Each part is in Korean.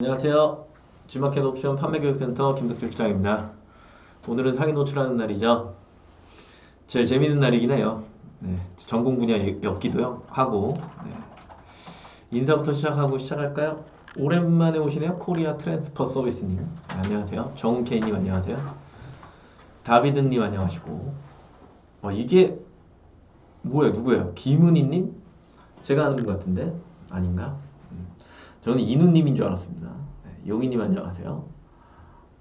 안녕하세요. G마켓 옵션 판매교육센터 김덕주 실장입니다. 오늘은 상위 노출하는 날이죠. 제일 재밌는 날이긴 해요. 네, 전공 분야였기도 하고. 네. 인사부터 시작할까요? 오랜만에 오시네요. 코리아 트랜스퍼 서비스님. 네, 안녕하세요. 정케이님 안녕하세요. 다비드님 안녕하시고. 이게 뭐야, 누구예요? 김은희님? 제가 아는 것 같은데 아닌가? 저는 이누님인 줄 알았습니다. 네, 용희님 안녕하세요.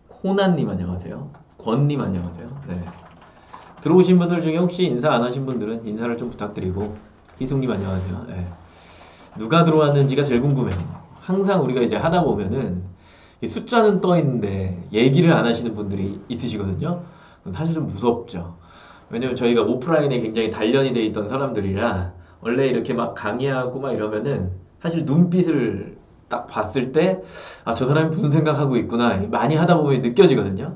코난님 안녕하세요. 권님 안녕하세요. 네. 들어오신 분들 중에 혹시 인사 안 하신 분들은 인사를 좀 부탁드리고, 희숙님 안녕하세요. 네. 누가 들어왔는지가 제일 궁금해요. 항상 우리가 이제 하다 보면은 이 숫자는 떠 있는데 얘기를 안 하시는 분들이 있으시거든요. 그건 사실 좀 무섭죠. 왜냐면 저희가 오프라인에 굉장히 단련이 돼 있던 사람들이라 원래 이렇게 막 강의하고 막 이러면은 사실 눈빛을 딱 봤을 때 아, 저 사람이 무슨 생각하고 있구나 많이 하다 보면 느껴지거든요.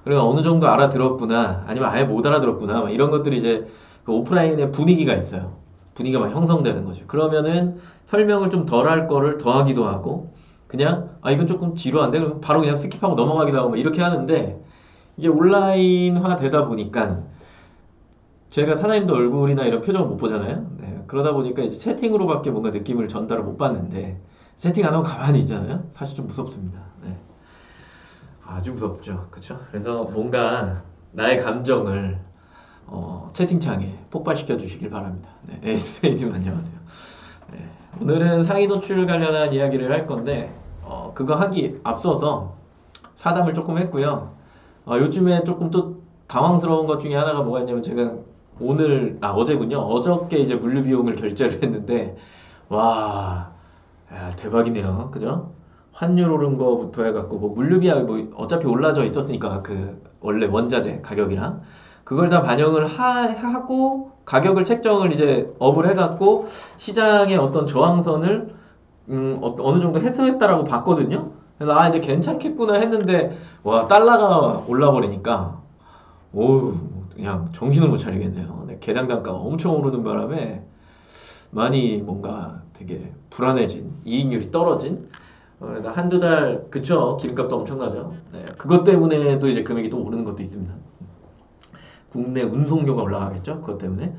그리고 어느 정도 알아들었구나 아니면 아예 못 알아들었구나 막 이런 것들이 이제 그 오프라인의 분위기가 있어요. 분위기가 막 형성되는 거죠. 그러면은 설명을 좀 덜 할 거를 더 하기도 하고 그냥 아 이건 조금 지루한데 그럼 바로 그냥 스킵하고 넘어가기도 하고 막 이렇게 하는데 이게 온라인화 되다 보니까 제가 사장님도 얼굴이나 이런 표정을 못 보잖아요. 네, 그러다 보니까 이제 채팅으로밖에 뭔가 느낌을 전달을 못 받는데 채팅 안 하고 가만히 있잖아요. 사실 좀 무섭습니다. 네, 아주 무섭죠. 그렇죠? 그래서 뭔가 나의 감정을 채팅창에 폭발시켜 주시길 바랍니다. 네, 에이스페이님 안녕하세요. 네, 오늘은 상위 노출 관련한 이야기를 할 건데 그거 하기 앞서서 사담을 조금 했고요. 요즘에 조금 또 당황스러운 것 중에 하나가 뭐가 있냐면 제가 어제군요. 어저께 이제 물류 비용을 결제를 했는데 와, 야, 대박이네요. 그죠? 환율 오른 거부터 해갖고 뭐 물류비야 뭐 어차피 올라져 있었으니까 그 원래 원자재 가격이랑 그걸 다 반영을 하고 가격을 책정을 이제 업을 해갖고 시장의 어떤 저항선을 어느 정도 해소했다라고 봤거든요. 그래서 아 이제 괜찮겠구나 했는데 와 달러가 올라버리니까 오우 그냥 정신을 못 차리겠네요. 네, 개당 단가가 엄청 오르는 바람에 많이 뭔가 되게 불안해진 이익률이 떨어진 그래도 한두 달 그쵸 기름값도 엄청나죠. 네, 그것 때문에도 이제 금액이 또 오르는 것도 있습니다. 국내 운송료가 올라가겠죠 그것 때문에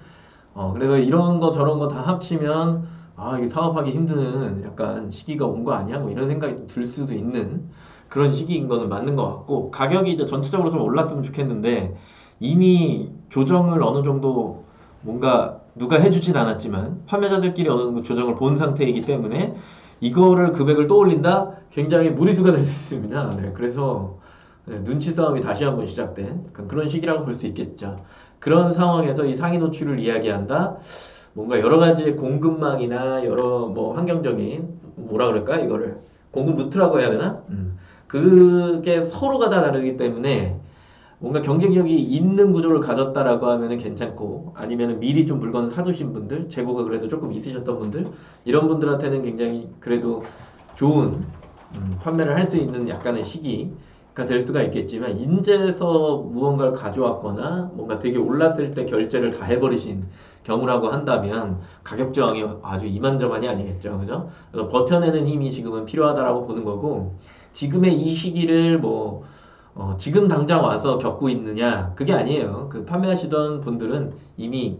그래서 이런 거 저런 거 다 합치면 아 이게 사업하기 힘든 약간 시기가 온 거 아니야 뭐 이런 생각이 들 수도 있는 그런 시기인 거는 맞는 것 같고 가격이 이제 전체적으로 좀 올랐으면 좋겠는데 이미 조정을 어느 정도 뭔가 누가 해주진 않았지만 판매자들끼리 어느 정도 조정을 본 상태이기 때문에 이거를 금액을 또 올린다 굉장히 무리수가 될 수 있습니다. 네, 그래서 네, 눈치 싸움이 다시 한번 시작된 약간 그런 시기라고 볼 수 있겠죠. 그런 상황에서 이 상위 노출을 이야기한다. 뭔가 여러 가지의 공급망이나 여러 뭐 환경적인 뭐라 그럴까 이거를 공급 루트라고 해야 되나? 그게 서로가 다 다르기 때문에 뭔가 경쟁력이 있는 구조를 가졌다라고 하면은 괜찮고 아니면은 미리 좀 물건을 사두신 분들 재고가 그래도 조금 있으셨던 분들 이런 분들한테는 굉장히 그래도 좋은 판매를 할 수 있는 약간의 시기가 될 수가 있겠지만 인제서 무언가를 가져왔거나 뭔가 되게 올랐을 때 결제를 다 해버리신 경우라고 한다면 가격 저항이 아주 이만저만이 아니겠죠, 그죠? 그래서 버텨내는 힘이 지금은 필요하다라고 보는 거고 지금의 이 시기를 뭐 지금 당장 와서 겪고 있느냐? 그게 아니에요. 그 판매하시던 분들은 이미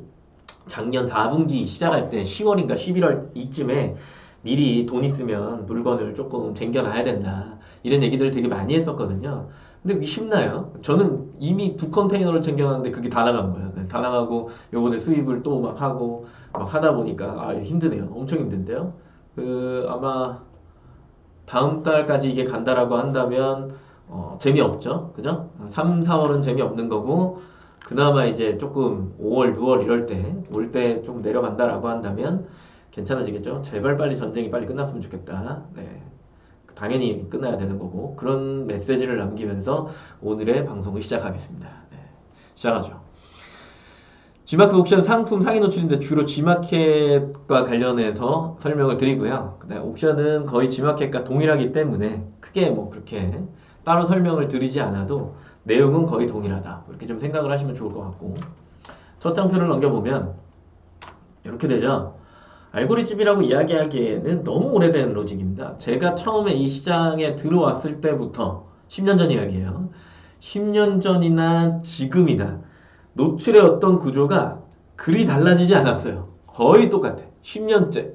작년 4분기 시작할 때 10월인가 11월 이쯤에 미리 돈 있으면 물건을 조금 쟁겨놔야 된다. 이런 얘기들을 되게 많이 했었거든요. 근데 그게 쉽나요? 저는 이미 두 컨테이너를 챙겨놨는데 그게 다 나간 거예요. 네, 다 나가고 요번에 수입을 또 막 하고 막 하다 보니까 아 힘드네요. 엄청 힘든데요. 그 아마 다음 달까지 이게 간다라고 한다면 재미없죠. 그죠? 3, 4월은 재미없는 거고 그나마 이제 조금 5월, 6월 이럴 때 올 때 좀 내려간다라고 한다면 괜찮아지겠죠. 제발 빨리 전쟁이 빨리 끝났으면 좋겠다. 네. 당연히 끝나야 되는 거고 그런 메시지를 남기면서 오늘의 방송을 시작하겠습니다. 네. 시작하죠. G마켓 옥션 상품 상위 노출인데 주로 G마켓과 관련해서 설명을 드리고요. 그다음 옥션은 거의 G마켓과 동일하기 때문에 크게 뭐 그렇게 따로 설명을 드리지 않아도 내용은 거의 동일하다. 이렇게 좀 생각을 하시면 좋을 것 같고 첫 장표를 넘겨보면 이렇게 되죠. 알고리즘이라고 이야기하기에는 너무 오래된 로직입니다. 제가 처음에 이 시장에 들어왔을 때부터 10년 전 이야기예요. 10년 전이나 지금이나 노출의 어떤 구조가 그리 달라지지 않았어요. 거의 똑같아. 10년째.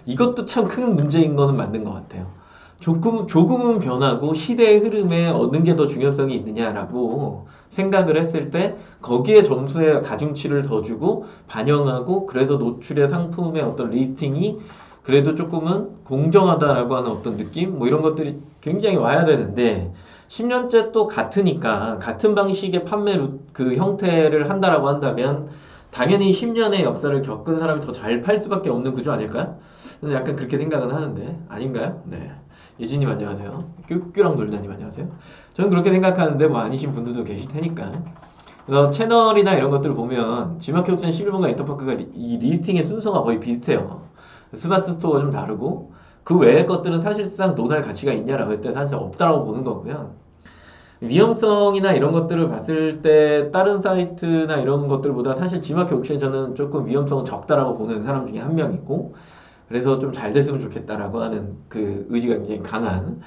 이것도 참 큰 문제인 거는 맞는 것 같아요. 조금은 변하고 시대의 흐름에 어느 게 더 중요성이 있느냐라고 생각을 했을 때 거기에 점수에 가중치를 더 주고 반영하고 그래서 노출의 상품의 어떤 리스팅이 그래도 조금은 공정하다라고 하는 어떤 느낌? 뭐 이런 것들이 굉장히 와야 되는데 10년째 또 같으니까 같은 방식의 그 형태를 한다라고 한다면 당연히 10년의 역사를 겪은 사람이 더 잘 팔 수밖에 없는 구조 아닐까요? 저는 약간 그렇게 생각은 하는데 아닌가요? 네. 예진님 안녕하세요. 뀨뀨랑 놀자님 안녕하세요. 저는 그렇게 생각하는데 뭐 아니신 분들도 계실 테니까. 그래서 채널이나 이런 것들을 보면 G마켓 옵션 11번과 인터파크가 이 리스팅의 순서가 거의 비슷해요. 스마트 스토어가 좀 다르고 그 외의 것들은 사실상 논할 가치가 있냐라고 할 때 사실 없다라고 보는 거고요. 위험성이나 이런 것들을 봤을 때 다른 사이트나 이런 것들보다 사실 G마켓 옵션이 저는 조금 위험성은 적다라고 보는 사람 중에 한 명이고 그래서 좀 잘 됐으면 좋겠다라고 하는 그 의지가 굉장히 강한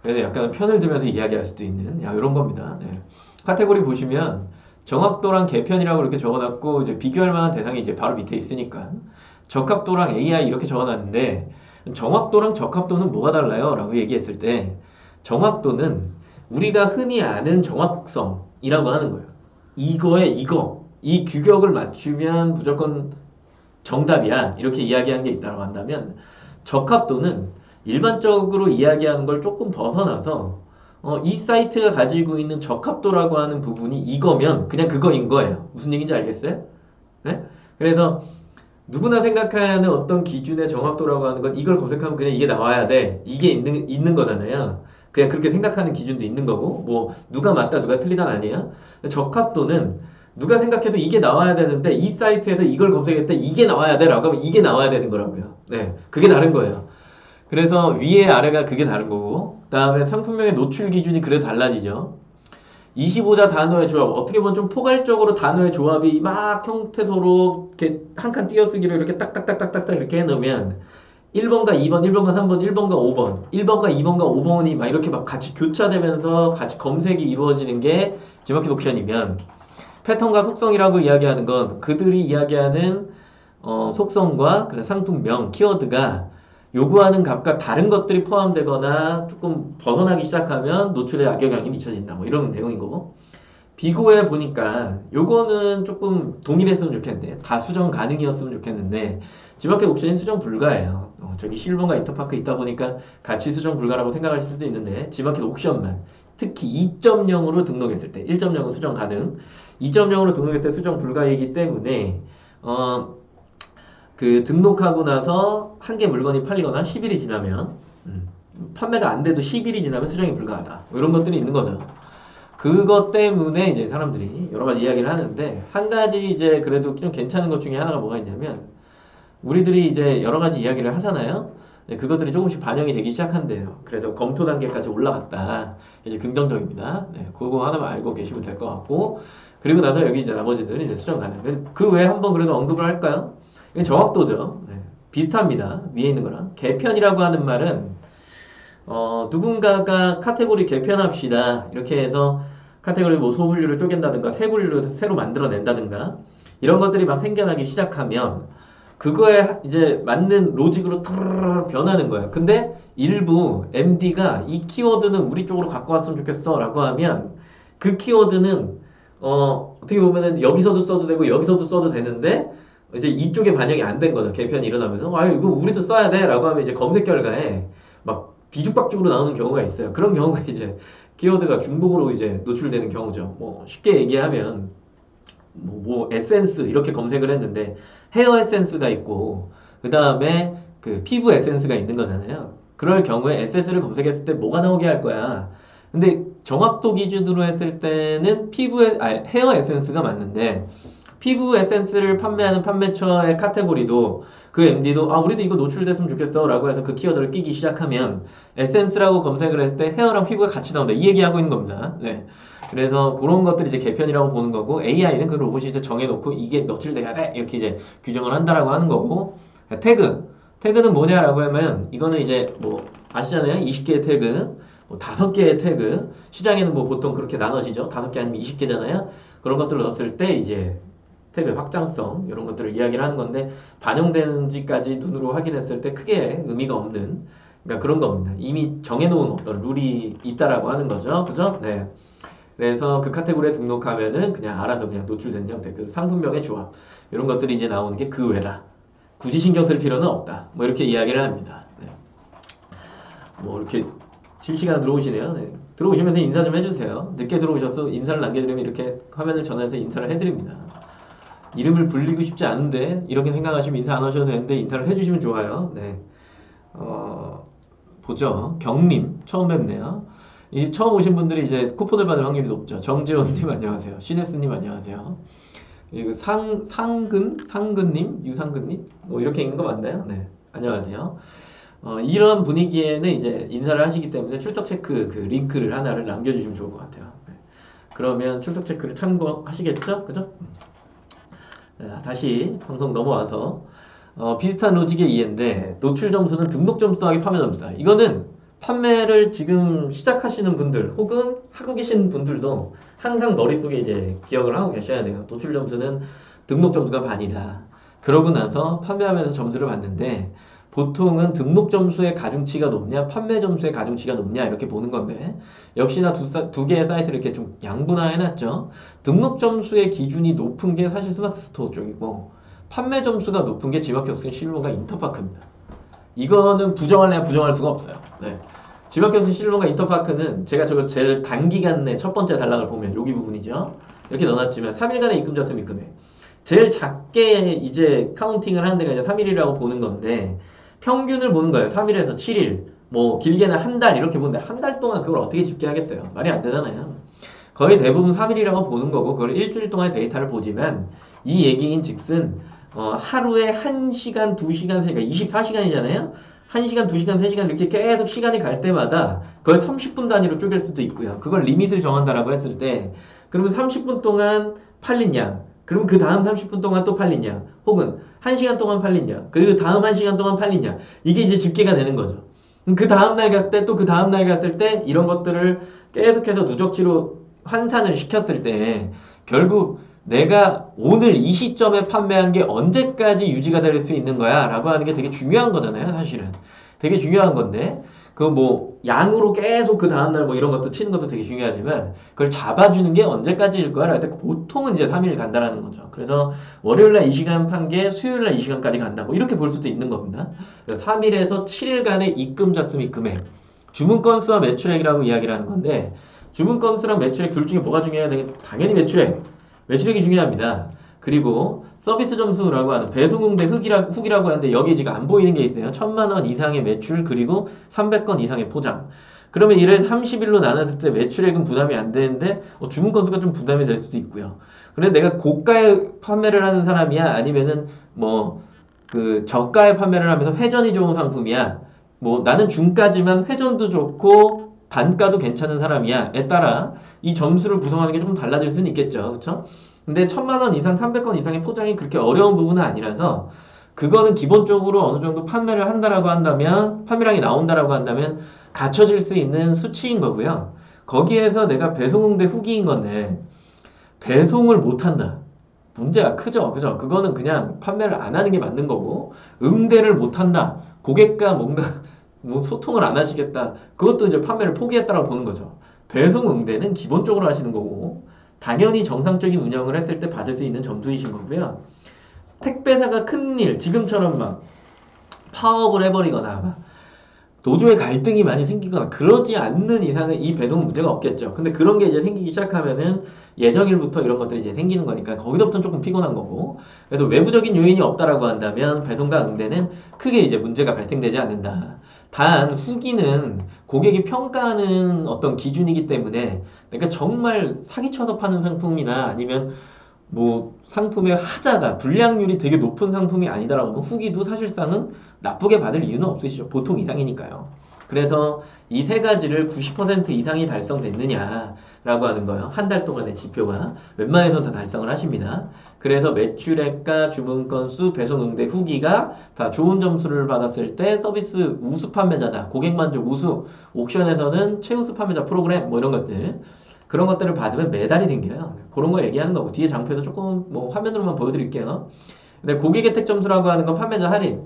그래서 약간 편을 들면서 이야기할 수도 있는 이런 겁니다. 네. 카테고리 보시면 정확도랑 개편이라고 이렇게 적어놨고 이제 비교할 만한 대상이 이제 바로 밑에 있으니까 적합도랑 AI 이렇게 적어놨는데 정확도랑 적합도는 뭐가 달라요? 라고 얘기했을 때 정확도는 우리가 흔히 아는 정확성이라고 하는 거예요. 이 규격을 맞추면 무조건 정답이야. 이렇게 이야기한 게 있다고 한다면 적합도는 일반적으로 이야기하는 걸 조금 벗어나서 이 사이트가 가지고 있는 적합도라고 하는 부분이 이거면 그냥 그거인 거예요. 무슨 얘기인지 알겠어요? 네? 그래서 누구나 생각하는 어떤 기준의 정확도라고 하는 건 이걸 검색하면 그냥 이게 나와야 돼. 이게 있는 거잖아요. 그냥 그렇게 생각하는 기준도 있는 거고, 뭐, 누가 맞다, 누가 틀리다는 아니야. 적합도는 누가 생각해도 이게 나와야 되는데, 이 사이트에서 이걸 검색했을 때 이게 나와야 돼. 라고 하면 이게 나와야 되는 거라고요. 네. 그게 다른 거예요. 그래서 위에 아래가 그게 다른 거고, 그 다음에 상품명의 노출 기준이 그래도 달라지죠. 25자 단어의 조합 어떻게 보면 좀 포괄적으로 단어의 조합이 막 형태소로 이렇게 한 칸 띄어쓰기로 이렇게 딱딱딱딱딱 이렇게 해놓으면 1번과 2번, 1번과 3번, 1번과 5번, 1번과 2번과 5번이 막 이렇게 막 같이 교차되면서 같이 검색이 이루어지는 게 지마켓 옵션이면 패턴과 속성이라고 이야기하는 건 그들이 이야기하는 속성과 상품명, 키워드가 요구하는 값과 다른 것들이 포함되거나 조금 벗어나기 시작하면 노출에 악영향이 미쳐진다. 뭐 이런 내용인 거고. 비교해 보니까 요거는 조금 동일했으면 좋겠는데 다 수정 가능이었으면 좋겠는데 G마켓 옵션이 수정 불가예요. 저기 실버가 인터파크 있다 보니까 같이 수정 불가라고 생각하실 수도 있는데 G마켓 옵션만 특히 2.0으로 등록했을 때 1.0은 수정 가능 2.0으로 등록했을 때 수정 불가이기 때문에 그 등록하고 나서 한 개 물건이 팔리거나 10일이 지나면 판매가 안 돼도 10일이 지나면 수정이 불가하다. 뭐 이런 것들이 있는 거죠. 그것 때문에 이제 사람들이 여러 가지 이야기를 하는데 한 가지 이제 그래도 좀 괜찮은 것 중에 하나가 뭐가 있냐면 우리들이 이제 여러 가지 이야기를 하잖아요. 네, 그것들이 조금씩 반영이 되기 시작한대요. 그래서 검토 단계까지 올라갔다. 이제 긍정적입니다. 네, 그거 하나만 알고 계시면 될 것 같고 그리고 나서 여기 이제 나머지들은 이제 수정 가능. 그 외에 한번 그래도 언급을 할까요? 이게 정확도죠. 네, 비슷합니다. 위에 있는 거랑. 개편이라고 하는 말은 누군가가 카테고리 개편합시다. 이렇게 해서 카테고리 뭐 소분류를 쪼갠다든가 새 분류를 새로 만들어낸다든가 이런 것들이 막 생겨나기 시작하면 그거에 이제 맞는 로직으로 변하는 거예요. 근데 일부 MD가 이 키워드는 우리 쪽으로 갖고 왔으면 좋겠어 라고 하면 그 키워드는 어떻게 보면은 여기서도 써도 되고 여기서도 써도 되는데 이제 이쪽에 반영이 안 된 거죠. 개편이 일어나면서 이거 우리도 써야 돼 라고 하면 이제 검색 결과에 막 뒤죽박죽으로 나오는 경우가 있어요. 그런 경우가 이제 키워드가 중복으로 이제 노출되는 경우죠. 뭐 쉽게 얘기하면 뭐 에센스 이렇게 검색을 했는데 헤어 에센스가 있고 그 다음에 그 피부 에센스가 있는 거잖아요. 그럴 경우에 에센스를 검색했을 때 뭐가 나오게 할 거야. 근데 정확도 기준으로 했을 때는 헤어 에센스가 맞는데 피부 에센스를 판매하는 판매처의 카테고리도 그 MD도 우리도 이거 노출됐으면 좋겠어 라고 해서 그 키워드를 끼기 시작하면 에센스라고 검색을 했을 때 헤어랑 피부가 같이 나온다 이 얘기하고 있는 겁니다. 네. 그래서 그런 것들이 이제 개편이라고 보는 거고 AI는 그 로봇이 이제 정해놓고 이게 노출돼야 돼 이렇게 이제 규정을 한다라고 하는 거고 태그는 뭐냐라고 하면 이거는 이제 뭐 아시잖아요. 20개의 태그, 뭐 5개의 태그. 시장에는 뭐 보통 그렇게 나눠지죠. 5개 아니면 20개잖아요. 그런 것들을 넣었을 때 이제 태그 확장성 이런 것들을 이야기를 하는 건데 반영되는지까지 눈으로 확인했을 때 크게 의미가 없는 그러니까 그런 겁니다. 이미 정해놓은 어떤 룰이 있다라고 하는 거죠. 그죠? 네. 그래서 그 카테고리에 등록하면은 그냥 알아서 그냥 노출된 형태, 그 상품명의 조합 이런 것들이 이제 나오는 게 그 외다. 굳이 신경 쓸 필요는 없다. 뭐 이렇게 이야기를 합니다. 네. 뭐 이렇게 실시간 들어오시네요. 네. 들어오시면서 인사 좀 해주세요. 늦게 들어오셔서 인사를 남겨드리면 이렇게 화면을 전화해서 인사를 해드립니다. 이름을 불리고 싶지 않은데 이렇게 생각하시면 인사 안 하셔도 되는데 인사를 해주시면 좋아요. 네. 보죠. 경님 처음 뵙네요. 이 처음 오신 분들이 이제 쿠폰을 받을 확률이 높죠. 정재원님 안녕하세요. 시네스님 안녕하세요. 이거 상근님, 유상근님 뭐 이렇게 읽는 거 맞나요? 네. 안녕하세요. 이런 분위기에는 이제 인사를 하시기 때문에 출석 체크 그 링크를 하나를 남겨주시면 좋을 것 같아요. 네. 그러면 출석 체크를 참고하시겠죠? 그죠? 다시 방송 넘어와서 비슷한 로직의 이해인데 노출 점수는 등록 점수 더하기 판매 점수다. 이거는 판매를 지금 시작하시는 분들 혹은 하고 계신 분들도 항상 머릿속에 이제 기억을 하고 계셔야 돼요. 노출 점수는 등록 점수가 반이다. 그러고 나서 판매하면서 점수를 받는데 보통은 등록 점수의 가중치가 높냐 판매 점수의 가중치가 높냐 이렇게 보는 건데 역시나 두 개의 사이트를 이렇게 좀 양분화해 놨죠. 등록 점수의 기준이 높은 게 사실 스마트 스토어 쪽이고 판매 점수가 높은 게 지마켓 실로가 인터파크입니다. 이거는 부정할래야 부정할 수가 없어요. 네. 지마켓 실로가 인터파크는 제가 저거 제일 단기간 내 첫 번째 단락을 보면 여기 부분이죠. 이렇게 넣어놨지만 3일간의 입금 잔금 입금액 제일 작게 이제 카운팅을 하는 데가 이제 3일이라고 보는 건데 평균을 보는 거예요. 3일에서 7일 뭐 길게는 한 달 이렇게 보는데 한 달 동안 그걸 어떻게 집계하겠어요. 말이 안 되잖아요. 거의 대부분 3일이라고 보는 거고 그걸 일주일 동안의 데이터를 보지만 이 얘기인 즉슨 하루에 1시간, 2시간, 그러니까 24시간이잖아요. 1시간, 2시간, 3시간 이렇게 계속 시간이 갈 때마다 그걸 30분 단위로 쪼갤 수도 있고요. 그걸 리밋을 정한다라고 했을 때 그러면 30분 동안 팔린 양 그럼 그 다음 30분 동안 또 팔린 양 혹은 1시간 동안 팔린 양 그리고 다음 1시간 동안 팔린 양 이게 이제 집계가 되는 거죠. 그 다음날 갔을 때 또 그 다음날 갔을 때 이런 것들을 계속해서 누적치로 환산을 시켰을 때 결국 내가 오늘 이 시점에 판매한 게 언제까지 유지가 될 수 있는 거야 라고 하는 게 되게 중요한 거잖아요. 사실은 되게 중요한 건데 그 뭐 양으로 계속 그 다음날 뭐 이런 것도 치는 것도 되게 중요하지만 그걸 잡아주는 게 언제까지일 거야 라고 할 때 보통은 이제 3일 간다라는 거죠. 그래서 월요일날 이 시간 판 게 수요일날 이 시간까지 간다 뭐 이렇게 볼 수도 있는 겁니다. 3일에서 7일간의 입금 잣습 금액 주문 건수와 매출액이라고 이야기를 하는 건데 주문 건수랑 매출액 둘 중에 뭐가 중요해야 되겠 당연히 매출액이 중요합니다. 그리고 서비스 점수라고 하는 배송응대 훅이라고 하는데 여기 지금 안 보이는 게 있어요. 1000만원 이상의 매출 그리고 300건 이상의 포장. 그러면 이를 30일로 나눴을 때 매출액은 부담이 안 되는데 주문 건수가 좀 부담이 될 수도 있고요. 근데 내가 고가의 판매를 하는 사람이야? 아니면은 뭐 그 저가의 판매를 하면서 회전이 좋은 상품이야? 뭐 나는 중가지만 회전도 좋고 단가도 괜찮은 사람이야에 따라 이 점수를 구성하는 게 좀 달라질 수는 있겠죠. 그렇죠? 근데 1000만원 이상, 300건 이상의 포장이 그렇게 어려운 부분은 아니라서 그거는 기본적으로 어느 정도 판매를 한다라고 한다면 판매량이 나온다라고 한다면 갖춰질 수 있는 수치인 거고요. 거기에서 내가 배송응대 후기인 건데 배송을 못한다. 문제가 크죠. 그죠? 그거는 그냥 판매를 안 하는 게 맞는 거고 응대를 못한다. 고객과 뭔가 뭐 소통을 안 하시겠다. 그것도 이제 판매를 포기했다라고 보는 거죠. 배송 응대는 기본적으로 하시는 거고 당연히 정상적인 운영을 했을 때 받을 수 있는 점수이신 거고요. 택배사가 큰일 지금처럼 막 파업을 해버리거나 막 노조의 갈등이 많이 생기거나 그러지 않는 이상은 이 배송 문제가 없겠죠. 근데 그런 게 이제 생기기 시작하면은 예정일부터 이런 것들이 이제 생기는 거니까 거기서부터는 조금 피곤한 거고 그래도 외부적인 요인이 없다라고 한다면 배송과 응대는 크게 이제 문제가 발생되지 않는다. 단 후기는 고객이 평가하는 어떤 기준이기 때문에 그러니까 정말 사기쳐서 파는 상품이나 아니면 뭐 상품의 하자다 불량률이 되게 높은 상품이 아니다라고 하면 후기도 사실상은 나쁘게 받을 이유는 없으시죠. 보통 이상이니까요. 그래서 이 세 가지를 90% 이상이 달성됐느냐라고 하는 거예요. 한 달 동안의 지표가 웬만해서는 다 달성을 하십니다. 그래서 매출액과 주문 건수, 배송 응대 후기가 다 좋은 점수를 받았을 때 서비스 우수 판매자다. 고객 만족 우수, 옥션에서는 최우수 판매자 프로그램 뭐 이런 것들 그런 것들을 받으면 메달이 생겨요. 그런 거 얘기하는 거고 뒤에 장표에서 조금 뭐 화면으로만 보여드릴게요. 근데 고객 혜택 점수라고 하는 건 판매자 할인,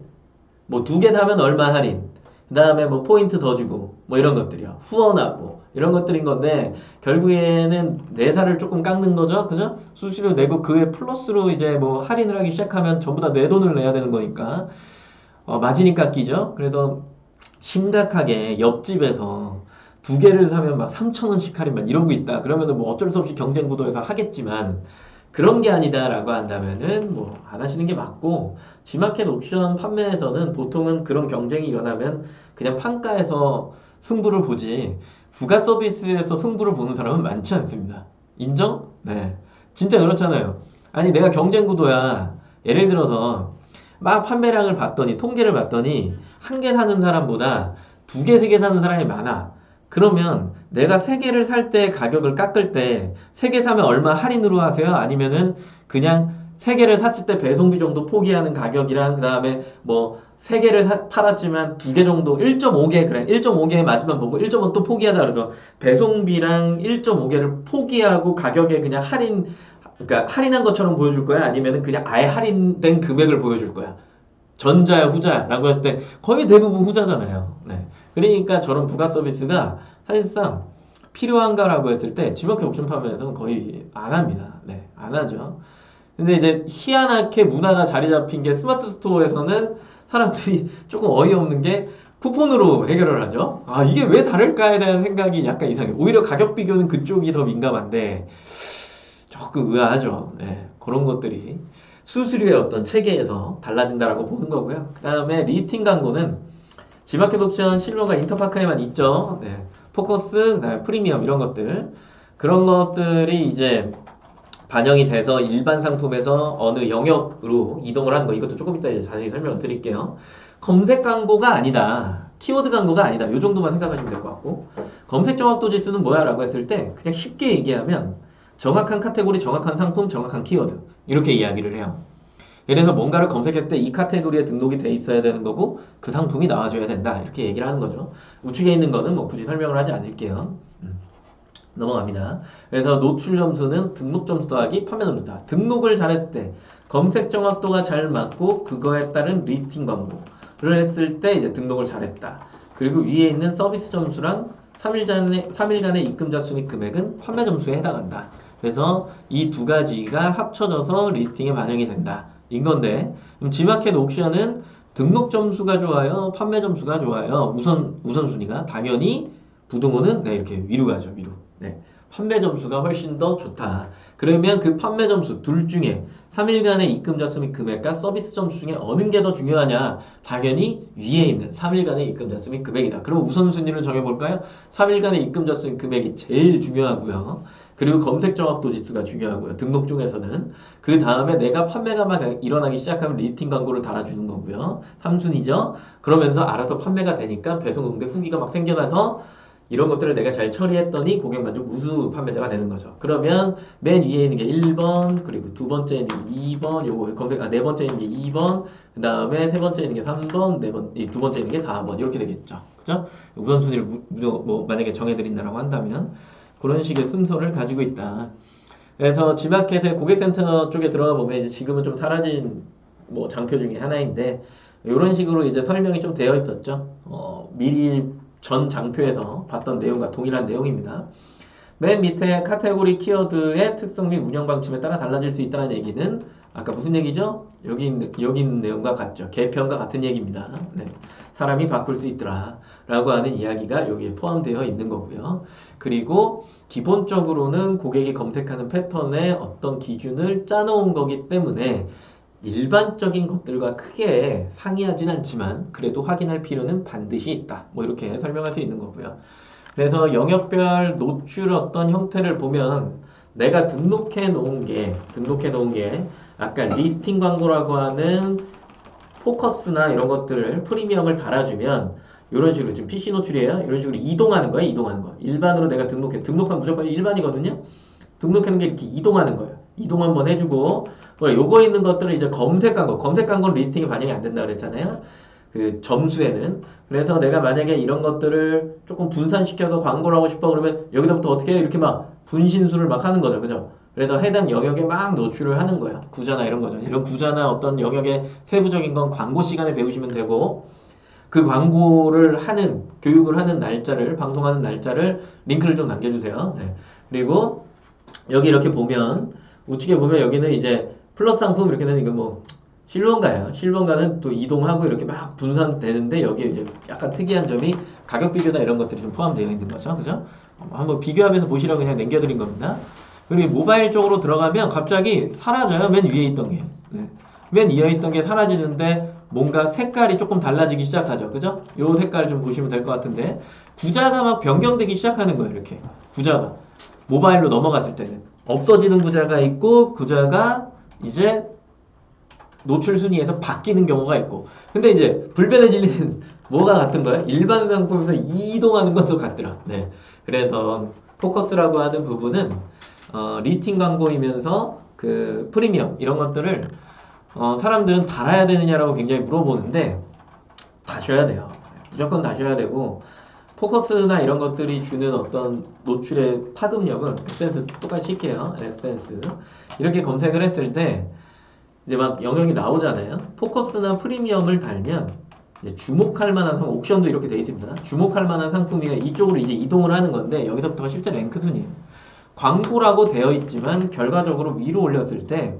뭐 2개 사면 얼마 할인, 그 다음에 뭐 포인트 더 주고 뭐 이런 것들이요. 후원하고 이런 것들인 건데 결국에는 내사를 조금 깎는 거죠. 그죠? 수수료 내고 그에 플러스로 이제 뭐 할인을 하기 시작하면 전부 다 내 돈을 내야 되는 거니까 마진이 깎이죠. 그래서 심각하게 옆집에서 2개를 사면 막 3,000원씩 할인 막 이러고 있다. 그러면은 뭐 어쩔 수 없이 경쟁 구도에서 하겠지만 그런 게 아니다라고 한다면은 뭐 안 하시는 게 맞고 G마켓 옵션 판매에서는 보통은 그런 경쟁이 일어나면 그냥 판가에서 승부를 보지 부가 서비스에서 승부를 보는 사람은 많지 않습니다. 인정? 네. 진짜 그렇잖아요. 아니 내가 경쟁 구도야. 예를 들어서 막 판매량을 봤더니 통계를 봤더니 1개 사는 사람보다 2개, 3개 사는 사람이 많아. 그러면 내가 3개를 살 때 가격을 깎을 때 3개 사면 얼마 할인으로 하세요? 아니면은 그냥 3개를 샀을 때 배송비 정도 포기하는 가격이랑 그 다음에 뭐 3개를 팔았지만 2개 정도 1.5개 그래 1.5개 마지막 보고 1.5 또 포기하자 그래서 배송비랑 1.5개를 포기하고 가격에 그냥 그러니까 할인한 것처럼 보여줄 거야? 아니면은 그냥 아예 할인된 금액을 보여줄 거야? 전자야 후자야라고 했을 때 거의 대부분 후자잖아요. 네. 그러니까 저런 부가 서비스가 사실상 필요한가라고 했을 때 G마켓 옵션 판매에서는 거의 안 합니다. 네, 안 하죠. 근데 이제 희한하게 문화가 자리 잡힌 게 스마트 스토어에서는 사람들이 조금 어이없는 게 쿠폰으로 해결을 하죠. 아, 이게 왜 다를까에 대한 생각이 약간 이상해요. 오히려 가격 비교는 그쪽이 더 민감한데 조금 의아하죠. 네, 그런 것들이 수수료의 어떤 체계에서 달라진다라고 보는 거고요. 그 다음에 리스팅 광고는 G마켓 옵션 실로가 인터파크에만 있죠. 네, 포커스, 그다음에 프리미엄 이런 것들 그런 것들이 이제 반영이 돼서 일반 상품에서 어느 영역으로 이동을 하는 거 이것도 조금 이따 이제 자세히 설명을 드릴게요. 검색 광고가 아니다. 키워드 광고가 아니다. 이 정도만 생각하시면 될 것 같고 검색 정확도 지수는 뭐야? 라고 했을 때 그냥 쉽게 얘기하면 정확한 카테고리, 정확한 상품, 정확한 키워드 이렇게 이야기를 해요. 예를 들어서 뭔가를 검색할 때 이 카테고리에 등록이 돼 있어야 되는 거고 그 상품이 나와줘야 된다 이렇게 얘기를 하는 거죠. 우측에 있는 거는 뭐 굳이 설명을 하지 않을게요. 넘어갑니다. 그래서 노출 점수는 등록 점수 더하기 판매 점수다. 등록을 잘했을 때 검색 정확도가 잘 맞고 그거에 따른 리스팅 광고를 했을 때 이제 등록을 잘했다. 그리고 위에 있는 서비스 점수랑 3일간의 입금자 수 및 금액은 판매 점수에 해당한다. 그래서 이 두 가지가 합쳐져서 리스팅에 반영이 된다. 인 건데 그럼 G마켓 옥션은 등록 점수가 좋아요? 판매 점수가 좋아요? 우선순위가 당연히 부등호는 네, 이렇게 위로 가죠. 위로. 네. 판매 점수가 훨씬 더 좋다. 그러면 그 판매 점수 둘 중에 3일간의 입금자 수 및 금액과 서비스 점수 중에 어느 게 더 중요하냐? 당연히 위에 있는 3일간의 입금자 수 및 금액이다. 그럼 우선순위를 정해볼까요? 3일간의 입금자 수 및 금액이 제일 중요하고요. 그리고 검색 정확도 지수가 중요하고요. 등록 중에서는. 그 다음에 내가 판매가 막 일어나기 시작하면 리스팅 광고를 달아주는 거고요. 3순위죠. 그러면서 알아서 판매가 되니까 배송 응대 후기가 막 생겨나서 이런 것들을 내가 잘 처리했더니 고객 만족 우수 판매자가 되는 거죠. 그러면 맨 위에 있는 게 1번, 그리고 두 번째 있는 게 2번, 요거 네 번째 있는 게 2번, 그 다음에 세 번째 있는 게 3번, 두 번째 있는 게 4번 이렇게 되겠죠. 그죠? 우선순위를 뭐 만약에 정해드린다라고 한다면 그런 식의 순서를 가지고 있다. 그래서 G마켓의 고객센터 쪽에 들어가 보면 이제 지금은 좀 사라진 뭐 장표 중에 하나인데 이런 식으로 이제 설명이 좀 되어 있었죠. 미리 전 장표에서 봤던 내용과 동일한 내용입니다. 맨 밑에 카테고리 키워드의 특성 및 운영 방침에 따라 달라질 수 있다는 얘기는 아까 무슨 얘기죠? 여기 있는 내용과 같죠. 개편과 같은 얘기입니다. 네. 사람이 바꿀 수 있더라 라고 하는 이야기가 여기에 포함되어 있는 거고요. 그리고 기본적으로는 고객이 검색하는 패턴에 어떤 기준을 짜놓은 거기 때문에 일반적인 것들과 크게 상이하진 않지만 그래도 확인할 필요는 반드시 있다. 뭐 이렇게 설명할 수 있는 거고요. 그래서 영역별 노출 어떤 형태를 보면 내가 등록해 놓은 게 아까 리스팅 광고라고 하는 포커스나 이런 것들을 프리미엄을 달아주면 이런 식으로 지금 PC 노출이에요. 이런 식으로 이동하는 거야, 이동하는 거. 일반으로 내가 등록하면 무조건 일반이거든요. 등록하는 게 이렇게 이동하는 거예요. 이동 한번 해주고, 요거 있는 것들을 이제 검색한 거, 검색한 건 리스팅이 반영이 안 된다 그랬잖아요. 그 점수에는. 그래서 내가 만약에 이런 것들을 조금 분산시켜서 광고를 하고 싶어 그러면 여기서부터 어떻게 해? 이렇게 막 분신술을 막 하는 거죠. 그죠? 그래서 해당 영역에 막 노출을 하는 거야. 구자나 이런 거죠. 이런 구자나 어떤 영역의 세부적인 건 광고 시간에 배우시면 되고, 그 광고를 하는, 교육을 하는 날짜를, 방송하는 날짜를 링크를 좀 남겨주세요. 네. 그리고 여기 이렇게 보면, 우측에 보면 여기는 이제 플러스 상품 이렇게 되는 이건 뭐, 실버인가요? 실버인가는 또 이동하고 이렇게 막 분산되는데 여기에 이제 약간 특이한 점이 가격 비교나 이런 것들이 좀 포함되어 있는 거죠. 그죠? 한번 비교하면서 보시라고 그냥 남겨드린 겁니다. 그리고 모바일 쪽으로 들어가면 갑자기 사라져요. 맨 위에 있던 게. 네. 맨 위에 있던 게 사라지는데 뭔가 색깔이 조금 달라지기 시작하죠. 그죠? 요 색깔 좀 보시면 될 것 같은데 구자가 막 변경되기 시작하는 거예요. 이렇게. 구자가. 모바일로 넘어갔을 때는. 없어지는 구자가 있고 구자가 이제 노출 순위에서 바뀌는 경우가 있고 근데 이제 불변의 진리는 뭐가 같은 거예요? 일반 상품에서 이동하는 것도 같더라. 네. 그래서 포커스라고 하는 부분은 리스팅 광고이면서 그 프리미엄 이런 것들을 사람들은 달아야 되느냐라고 굉장히 물어보는데 다셔야 돼요. 무조건 다셔야 되고 포커스나 이런 것들이 주는 어떤 노출의 파급력은 에센스 똑같이 칠게요. 에센스 이렇게 검색을 했을 때 이제 막 영역이 나오잖아요. 포커스나 프리미엄을 달면 이제 주목할 만한 상품, 옥션도 이렇게 돼 있습니다. 주목할 만한 상품이 이쪽으로 이제 이동을 하는 건데 여기서부터가 실제 랭크 순이에요. 광고라고 되어 있지만 결과적으로 위로 올렸을 때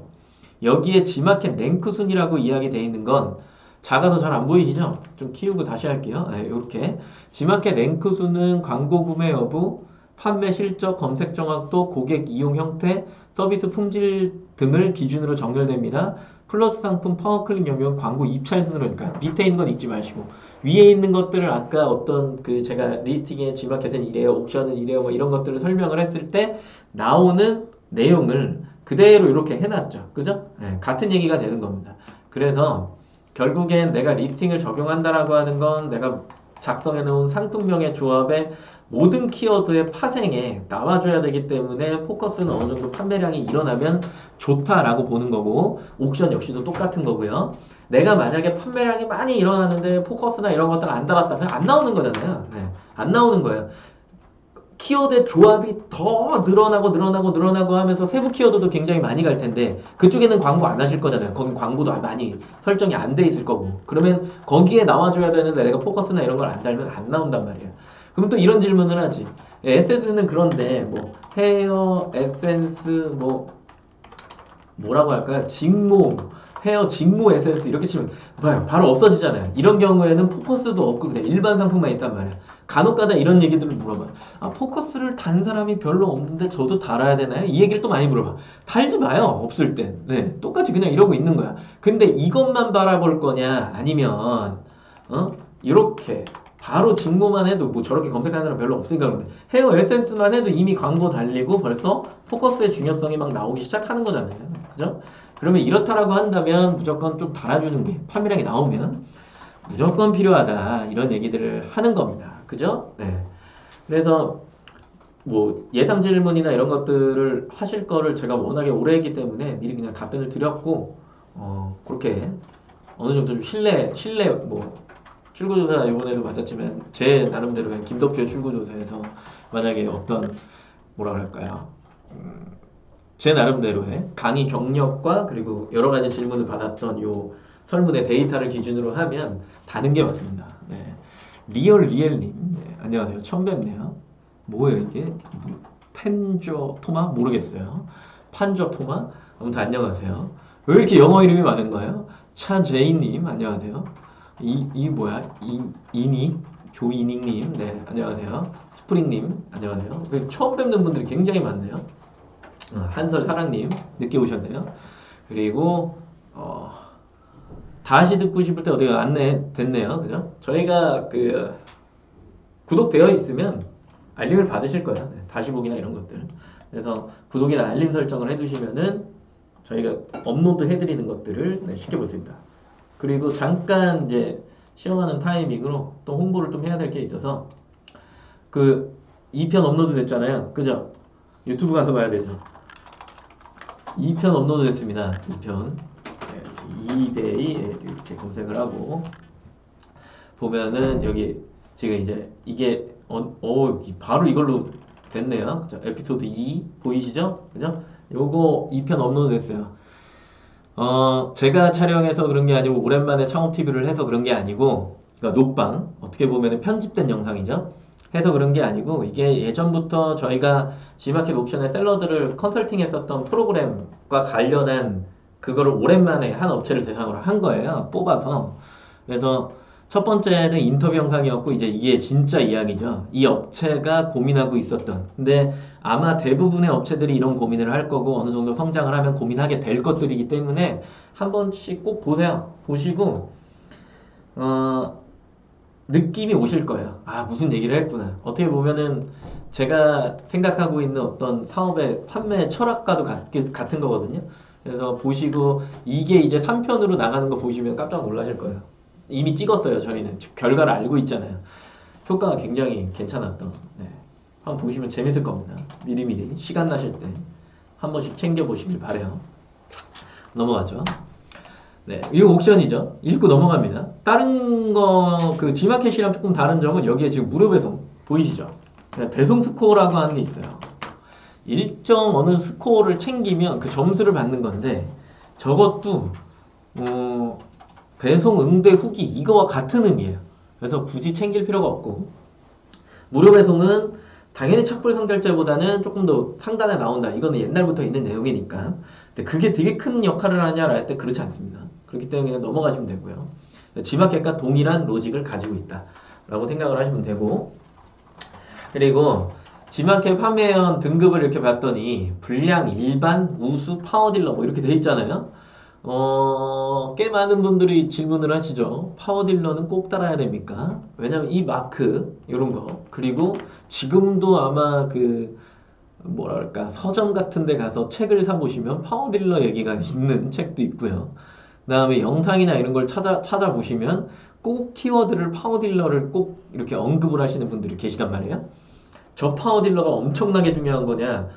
여기에 G마켓 랭크 순이라고 이야기 되어 있는 건 작아서 잘 안 보이시죠? 좀 키우고 다시 할게요. 네, 이렇게 G마켓 랭크 수는 광고 구매 여부, 판매 실적, 검색 정확도, 고객 이용 형태, 서비스 품질 등을 기준으로 정렬됩니다. 플러스 상품 파워클릭 영역 광고 입찰 순으로 그러니까 밑에 있는 건 읽지 마시고 위에 있는 것들을 아까 어떤 그 제가 리스팅에 G마켓은 이래요, 옥션은 이래요, 뭐 이런 것들을 설명을 했을 때 나오는 내용을 그대로 이렇게 해놨죠. 그죠? 네, 같은 얘기가 되는 겁니다. 그래서 결국엔 내가 리스팅을 적용한다라고 하는 건 내가 작성해놓은 상품명의 조합에 모든 키워드의 파생에 나와줘야 되기 때문에 포커스는 어느 정도 판매량이 일어나면 좋다라고 보는 거고 옥션 역시도 똑같은 거고요. 내가 만약에 판매량이 많이 일어나는데 포커스나 이런 것들 안 달았다면 안 나오는 거잖아요. 네, 안 나오는 거예요. 키워드의 조합이 더 늘어나고 하면서 세부 키워드도 굉장히 많이 갈 텐데 그쪽에는 광고 안 하실 거잖아요. 거긴 광고도 많이 설정이 안 돼 있을 거고 그러면 거기에 나와줘야 되는데 내가 포커스나 이런 걸 안 달면 안 나온단 말이에요. 그럼 또 이런 질문을 하지. 에센스는 그런데 뭐 헤어 에센스 뭐라고 할까요? 직모 헤어 직모 에센스 이렇게 치면 봐요. 바로 없어지잖아요. 이런 경우에는 포커스도 없고 그냥 일반 상품만 있단 말이야. 간혹가다 이런 얘기들을 물어봐. 아, 포커스를 단 사람이 별로 없는데 저도 달아야 되나요? 이 얘기를 또 많이 물어봐. 달지 마요. 없을 땐. 네, 똑같이 그냥 이러고 있는 거야. 근데 이것만 바라볼 거냐? 아니면 이렇게 바로 직모만 해도 뭐 저렇게 검색하는 사람 별로 없으니까 그런데 헤어 에센스만 해도 이미 광고 달리고 벌써 포커스의 중요성이 막 나오기 시작하는 거잖아요. 그죠? 그러면 이렇다라고 한다면 무조건 좀 달아주는 게 판매량이 나오면 무조건 필요하다 이런 얘기들을 하는 겁니다. 그죠? 네. 그래서 뭐 예상 질문이나 이런 것들을 하실 거를 제가 워낙에 오래 했기 때문에 미리 그냥 답변을 드렸고 그렇게 어느 정도 좀 신뢰 뭐 출구조사 이번에도 맞았지만 제 나름대로 김덕주의 출구조사에서 만약에 어떤 뭐라 그럴까요? 제 나름대로의 강의 경력과 그리고 여러 가지 질문을 받았던 요 설문의 데이터를 기준으로 하면 다는 게 맞습니다. 네. 리얼님, 네, 안녕하세요. 처음 뵙네요. 뭐예요 이게? 펜저 토마? 모르겠어요. 판저 토마? 아무튼 안녕하세요. 왜 이렇게 영어 이름이 많은 거예요? 차제이님, 안녕하세요. 이 뭐야? 이니? 조이닝님, 네, 안녕하세요. 스프링님, 안녕하세요. 처음 뵙는 분들이 굉장히 많네요. 한설 사랑님 늦게 오셨네요. 그리고 다시 듣고 싶을 때 어디 안내 됐네요. 그죠? 저희가 그 구독되어 있으면 알림을 받으실 거예요. 네, 다시 보기나 이런 것들. 그래서 구독이나 알림 설정을 해두시면은 저희가 업로드 해드리는 것들을 쉽게 볼 수 있다. 그리고 잠깐 이제 시험하는 타이밍으로 또 홍보를 좀 해야 될 게 있어서 그 2편 업로드 됐잖아요. 그죠? 유튜브 가서 봐야 되죠. 2편 업로드 됐습니다. 2편. 이베이 이렇게 검색을 하고 보면은 여기 지금 이제 이게 바로 이걸로 됐네요. 그죠? 에피소드 2 보이시죠? 그죠? 요거 2편 업로드 됐어요. 제가 촬영해서 그런 게 아니고 오랜만에 창업TV를 해서 그런 게 아니고 그러니까 녹방 어떻게 보면 편집된 영상이죠. 해서 그런 게 아니고 이게 예전부터 저희가 G마켓 옵션의 셀러들을 컨설팅 했었던 프로그램과 관련한 그거를 오랜만에 한 업체를 대상으로 한 거예요. 뽑아서. 그래서 첫 번째는 인터뷰 영상이었고 이제 이게 진짜 이야기죠. 이 업체가 고민하고 있었던. 근데 아마 대부분의 업체들이 이런 고민을 할 거고 어느 정도 성장을 하면 고민하게 될 것들이기 때문에 한 번씩 꼭 보세요. 보시고 느낌이 오실 거예요. 아, 무슨 얘기를 했구나. 어떻게 보면은 제가 생각하고 있는 어떤 사업의 판매 철학과도 같은 거거든요. 그래서 보시고 이게 이제 3편으로 나가는 거 보시면 깜짝 놀라실 거예요. 이미 찍었어요. 저희는 결과를 알고 있잖아요. 효과가 굉장히 괜찮았던. 네. 한번 보시면 재밌을 겁니다. 미리미리 시간 나실 때 한 번씩 챙겨 보시길 바래요. 넘어가죠. 네, 이거 옥션이죠. 읽고 넘어갑니다. 다른 거, 그 G마켓이랑 조금 다른 점은 여기에 지금 무료 배송 보이시죠? 네, 배송 스코어라고 하는 게 있어요. 일정 어느 스코어를 챙기면 그 점수를 받는 건데 저것도 배송 응대 후기 이거와 같은 의미예요. 그래서 굳이 챙길 필요가 없고 무료 배송은 당연히 착불 상절제보다는 조금 더 상단에 나온다. 이거는 옛날부터 있는 내용이니까. 근데 그게 되게 큰 역할을 하냐라 할 때 그렇지 않습니다. 그렇기 때문에 그냥 넘어가시면 되고요. G마켓과 동일한 로직을 가지고 있다. 라고 생각을 하시면 되고 그리고 G마켓 판매원 등급을 이렇게 봤더니 불량, 일반, 우수, 파워딜러 뭐 이렇게 돼 있잖아요. 꽤 많은 분들이 질문을 하시죠. 파워딜러는 꼭 달아야 됩니까? 왜냐면 이 마크, 이런 거. 그리고 지금도 아마 뭐랄까, 서점 같은 데 가서 책을 사보시면 파워딜러 얘기가 있는 책도 있고요. 그 다음에 영상이나 이런 걸 찾아보시면 꼭 키워드를 파워딜러를 꼭 이렇게 언급을 하시는 분들이 계시단 말이에요. 저 파워딜러가 엄청나게 중요한 거냐?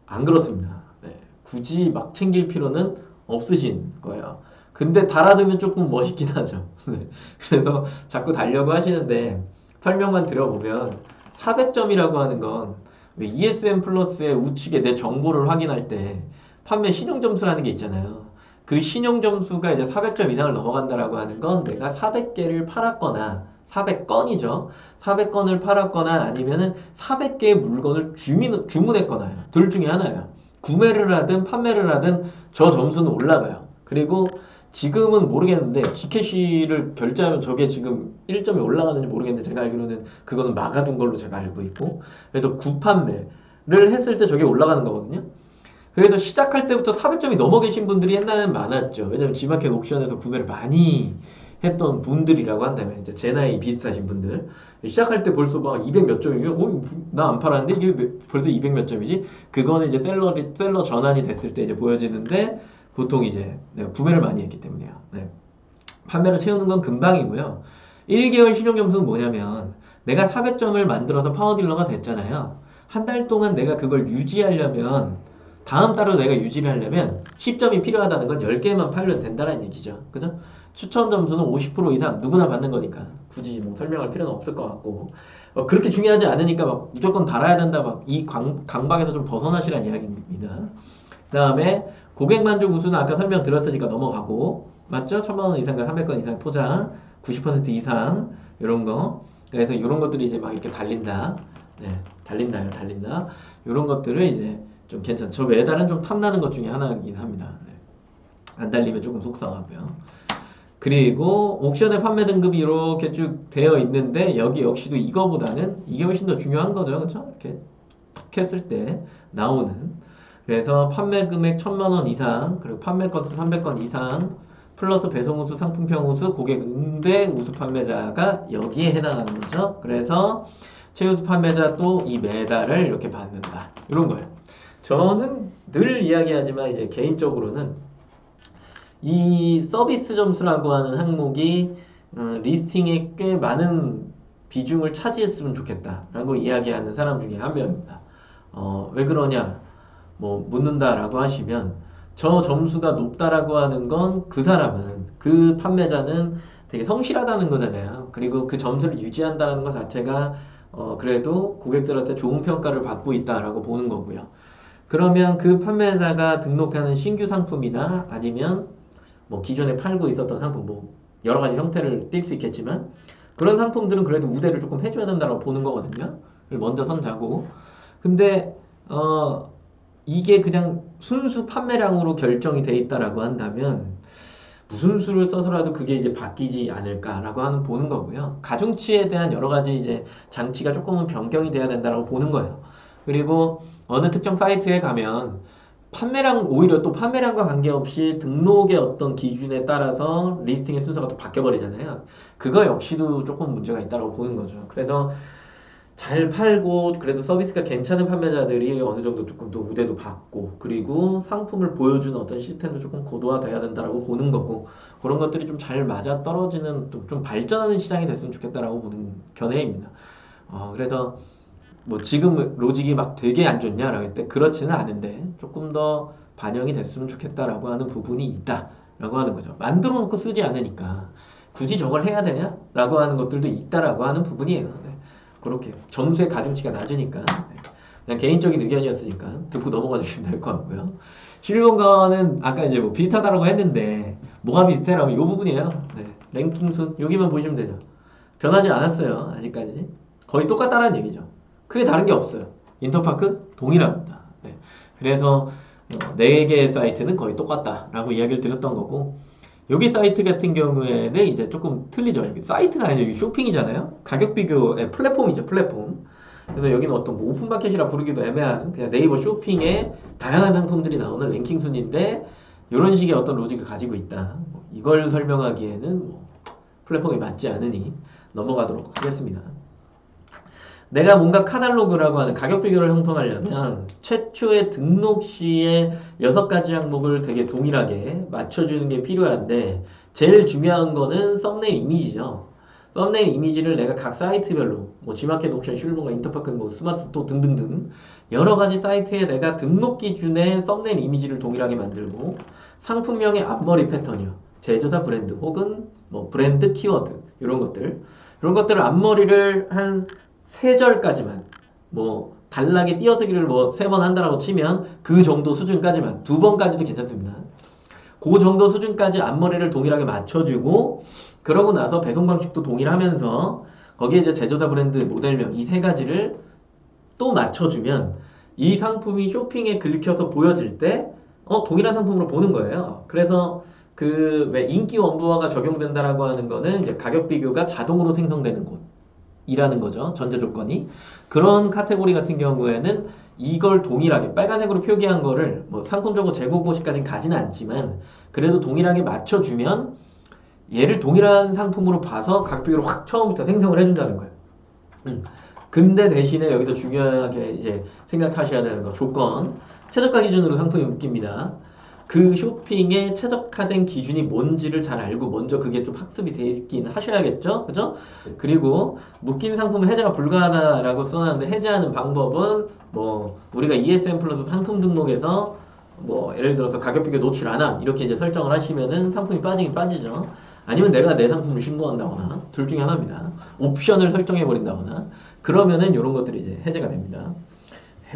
안 그렇습니다. 네, 굳이 막 챙길 필요는 없으신 거예요. 근데 달아두면 조금 멋있긴 하죠. 네, 그래서 자꾸 달려고 하시는데 설명만 드려보면 400점이라고 하는 건 ESN 플러스의 우측에 내 정보를 확인할 때 판매 신용 점수라는 게 있잖아요. 그 신용 점수가 이제 400점 이상을 넘어간다라고 하는 건 내가 400개를 팔았거나 400건이죠. 400건을 팔았거나 아니면은 400개의 물건을 주문했거나요. 둘 중에 하나예요. 구매를 하든 판매를 하든 저 점수는 올라가요. 그리고 지금은 모르겠는데 G캐시를 결제하면 저게 지금 1점이 올라가는지 모르겠는데 제가 알기로는 그거는 막아둔 걸로 제가 알고 있고 그래서 구판매를 했을 때 저게 올라가는 거거든요. 그래서 시작할 때부터 400점이 넘어 계신 분들이 옛날에는 많았죠. 왜냐면 G마켓 옥션에서 구매를 많이 했던 분들이라고 한다면 이제 제 나이 비슷하신 분들 시작할 때 벌써 막 200 몇 점이면 나 안 팔았는데 이게 벌써 200 몇 점이지? 그거는 이제 셀러 전환이 됐을 때 이제 보여지는데 보통 이제 내가 구매를 많이 했기 때문에요. 네. 판매를 채우는 건 금방이고요. 1개월 신용 점수는 뭐냐면 내가 400점을 만들어서 파워딜러가 됐잖아요. 한 달 동안 내가 그걸 유지하려면 다음 달로 내가 유지를 하려면 10점이 필요하다는 건 10개만 팔면 된다는 얘기죠. 그죠? 추천 점수는 50% 이상 누구나 받는 거니까 굳이 뭐 설명할 필요는 없을 것 같고 그렇게 중요하지 않으니까 막 무조건 달아야 된다 막 이 강박에서 좀 벗어나시라는 이야기입니다. 그 다음에 고객 만족 우수는 아까 설명드렸으니까 넘어가고 맞죠? 1000만원 이상과 300건 이상 포장 90% 이상 이런 거 그래서 이런 것들이 이제 막 이렇게 달린다. 네, 달린다. 이런 것들을 이제 좀 괜찮죠. 저 매달은 좀 탐나는 것 중에 하나이긴 합니다. 네. 안 달리면 조금 속상하고요. 그리고 옥션의 판매 등급이 이렇게 쭉 되어 있는데 여기 역시도 이거보다는 이게 훨씬 더 중요한 거죠. 그렇죠? 이렇게 탁 했을 때 나오는 그래서 판매 금액 1000만원 이상 그리고 판매 건수 300건 이상 플러스 배송 우수, 상품평 우수, 고객 응대 우수 판매자가 여기에 해당하는 거죠. 그래서 최우수 판매자도 이 메달을 이렇게 받는다. 이런 거예요. 저는 늘 이야기하지만 이제 개인적으로는 이 서비스 점수라고 하는 항목이 리스팅에 꽤 많은 비중을 차지했으면 좋겠다라고 이야기하는 사람 중에 한 명입니다. 왜 그러냐? 뭐 묻는다라고 하시면 저 점수가 높다라고 하는 건 그 사람은 그 판매자는 되게 성실하다는 거잖아요. 그리고 그 점수를 유지한다는 것 자체가 그래도 고객들한테 좋은 평가를 받고 있다라고 보는 거고요. 그러면 그 판매자가 등록하는 신규 상품이나 아니면 뭐 기존에 팔고 있었던 상품 뭐 여러 가지 형태를 띌 수 있겠지만 그런 상품들은 그래도 우대를 조금 해줘야 된다고 보는 거거든요. 먼저 선자고. 근데 이게 그냥 순수 판매량으로 결정이 돼 있다라고 한다면 무슨 수를 써서라도 그게 이제 바뀌지 않을까라고 하는 보는 거고요. 가중치에 대한 여러 가지 이제 장치가 조금은 변경이 돼야 된다라고 보는 거예요. 그리고 어느 특정 사이트에 가면 판매량 오히려 또 판매량과 관계없이 등록의 어떤 기준에 따라서 리스팅의 순서가 또 바뀌어 버리잖아요. 그거 역시도 조금 문제가 있다고 보는 거죠. 그래서 잘 팔고 그래도 서비스가 괜찮은 판매자들이 어느 정도 조금 더 우대도 받고 그리고 상품을 보여주는 어떤 시스템도 조금 고도화돼야 된다라고 보는 거고 그런 것들이 좀 잘 맞아 떨어지는 좀 발전하는 시장이 됐으면 좋겠다라고 보는 견해입니다. 그래서 뭐 지금 로직이 막 되게 안 좋냐라고 할때 그렇지는 않은데 조금 더 반영이 됐으면 좋겠다라고 하는 부분이 있다라고 하는 거죠. 만들어 놓고 쓰지 않으니까 굳이 저걸 해야 되냐라고 하는 것들도 있다라고 하는 부분이에요. 네. 그렇게 점수의 가중치가 낮으니까 네. 그냥 개인적인 의견이었으니까 듣고 넘어가 주시면 될 것 같고요. 실버가는 아까 이제 뭐 비슷하다라고 했는데 뭐가 비슷해라면 이 부분이에요. 네. 랭킹 순 여기만 보시면 되죠. 변하지 않았어요. 아직까지 거의 똑같다라는 얘기죠. 크게 다른 게 없어요. 인터파크 동일합니다. 네. 그래서 4개의 사이트는 거의 똑같다라고 이야기를 드렸던 거고 여기 사이트 같은 경우에는 이제 조금 틀리죠. 이게 사이트가 아니죠. 이게 쇼핑이잖아요. 가격 비교의 플랫폼이죠. 플랫폼. 그래서 여기는 어떤 뭐 오픈마켓이라 부르기도 애매한 그냥 네이버 쇼핑에 다양한 상품들이 나오는 랭킹 순인데 이런 식의 어떤 로직을 가지고 있다. 이걸 설명하기에는 뭐 플랫폼이 맞지 않으니 넘어가도록 하겠습니다. 내가 뭔가 카탈로그라고 하는 가격 비교를 형성하려면 최초의 등록 시에 6가지 항목을 되게 동일하게 맞춰주는 게 필요한데 제일 중요한 거는 썸네일 이미지죠. 썸네일 이미지를 내가 각 사이트별로 뭐 지마켓 옵션, 슐문가, 인터파크, 뭐 스마트 스토어 등등등 여러 가지 사이트에 내가 등록 기준의 썸네일 이미지를 동일하게 만들고 상품명의 앞머리 패턴이요. 제조사 브랜드 혹은 뭐 브랜드 키워드 이런 것들을 앞머리를 한 3절까지만 뭐 단락에 띄어쓰기를 뭐 3번 한다라고 치면 그 정도 수준까지만 2번까지도 괜찮습니다. 그 정도 수준까지 앞머리를 동일하게 맞춰주고 그러고 나서 배송 방식도 동일하면서 거기에 이제 제조사 브랜드 모델명 이 3가지를 또 맞춰주면 이 상품이 쇼핑에 긁혀서 보여질 때 동일한 상품으로 보는 거예요. 그래서 그 왜 인기 원부화가 적용된다라고 하는 거는 이제 가격 비교가 자동으로 생성되는 곳 이라는 거죠. 전제 조건이. 그런 카테고리 같은 경우에는 이걸 동일하게 빨간색으로 표기한 거를 뭐 상품적으로 재고고시까지는 가지는 않지만 그래도 동일하게 맞춰주면 얘를 동일한 상품으로 봐서 가격 비교를 확 처음부터 생성을 해준다는 거예요. 근데 대신에 여기서 중요하게 이제 생각하셔야 되는 거 조건 최저가 기준으로 상품이 묶입니다. 그 쇼핑에 최적화된 기준이 뭔지를 잘 알고 먼저 그게 좀 학습이 돼 있긴 하셔야겠죠? 그죠? 그리고 묶인 상품은 해제가 불가하다라고 써놨는데 해제하는 방법은 뭐 우리가 ESM 플러스 상품 등록에서 뭐 예를 들어서 가격 비교 노출 안함 이렇게 이제 설정을 하시면은 상품이 빠지긴 빠지죠. 아니면 내가 내 상품을 신고한다거나 둘 중에 하나입니다. 옵션을 설정해 버린다거나 그러면은 이런 것들이 이제 해제가 됩니다.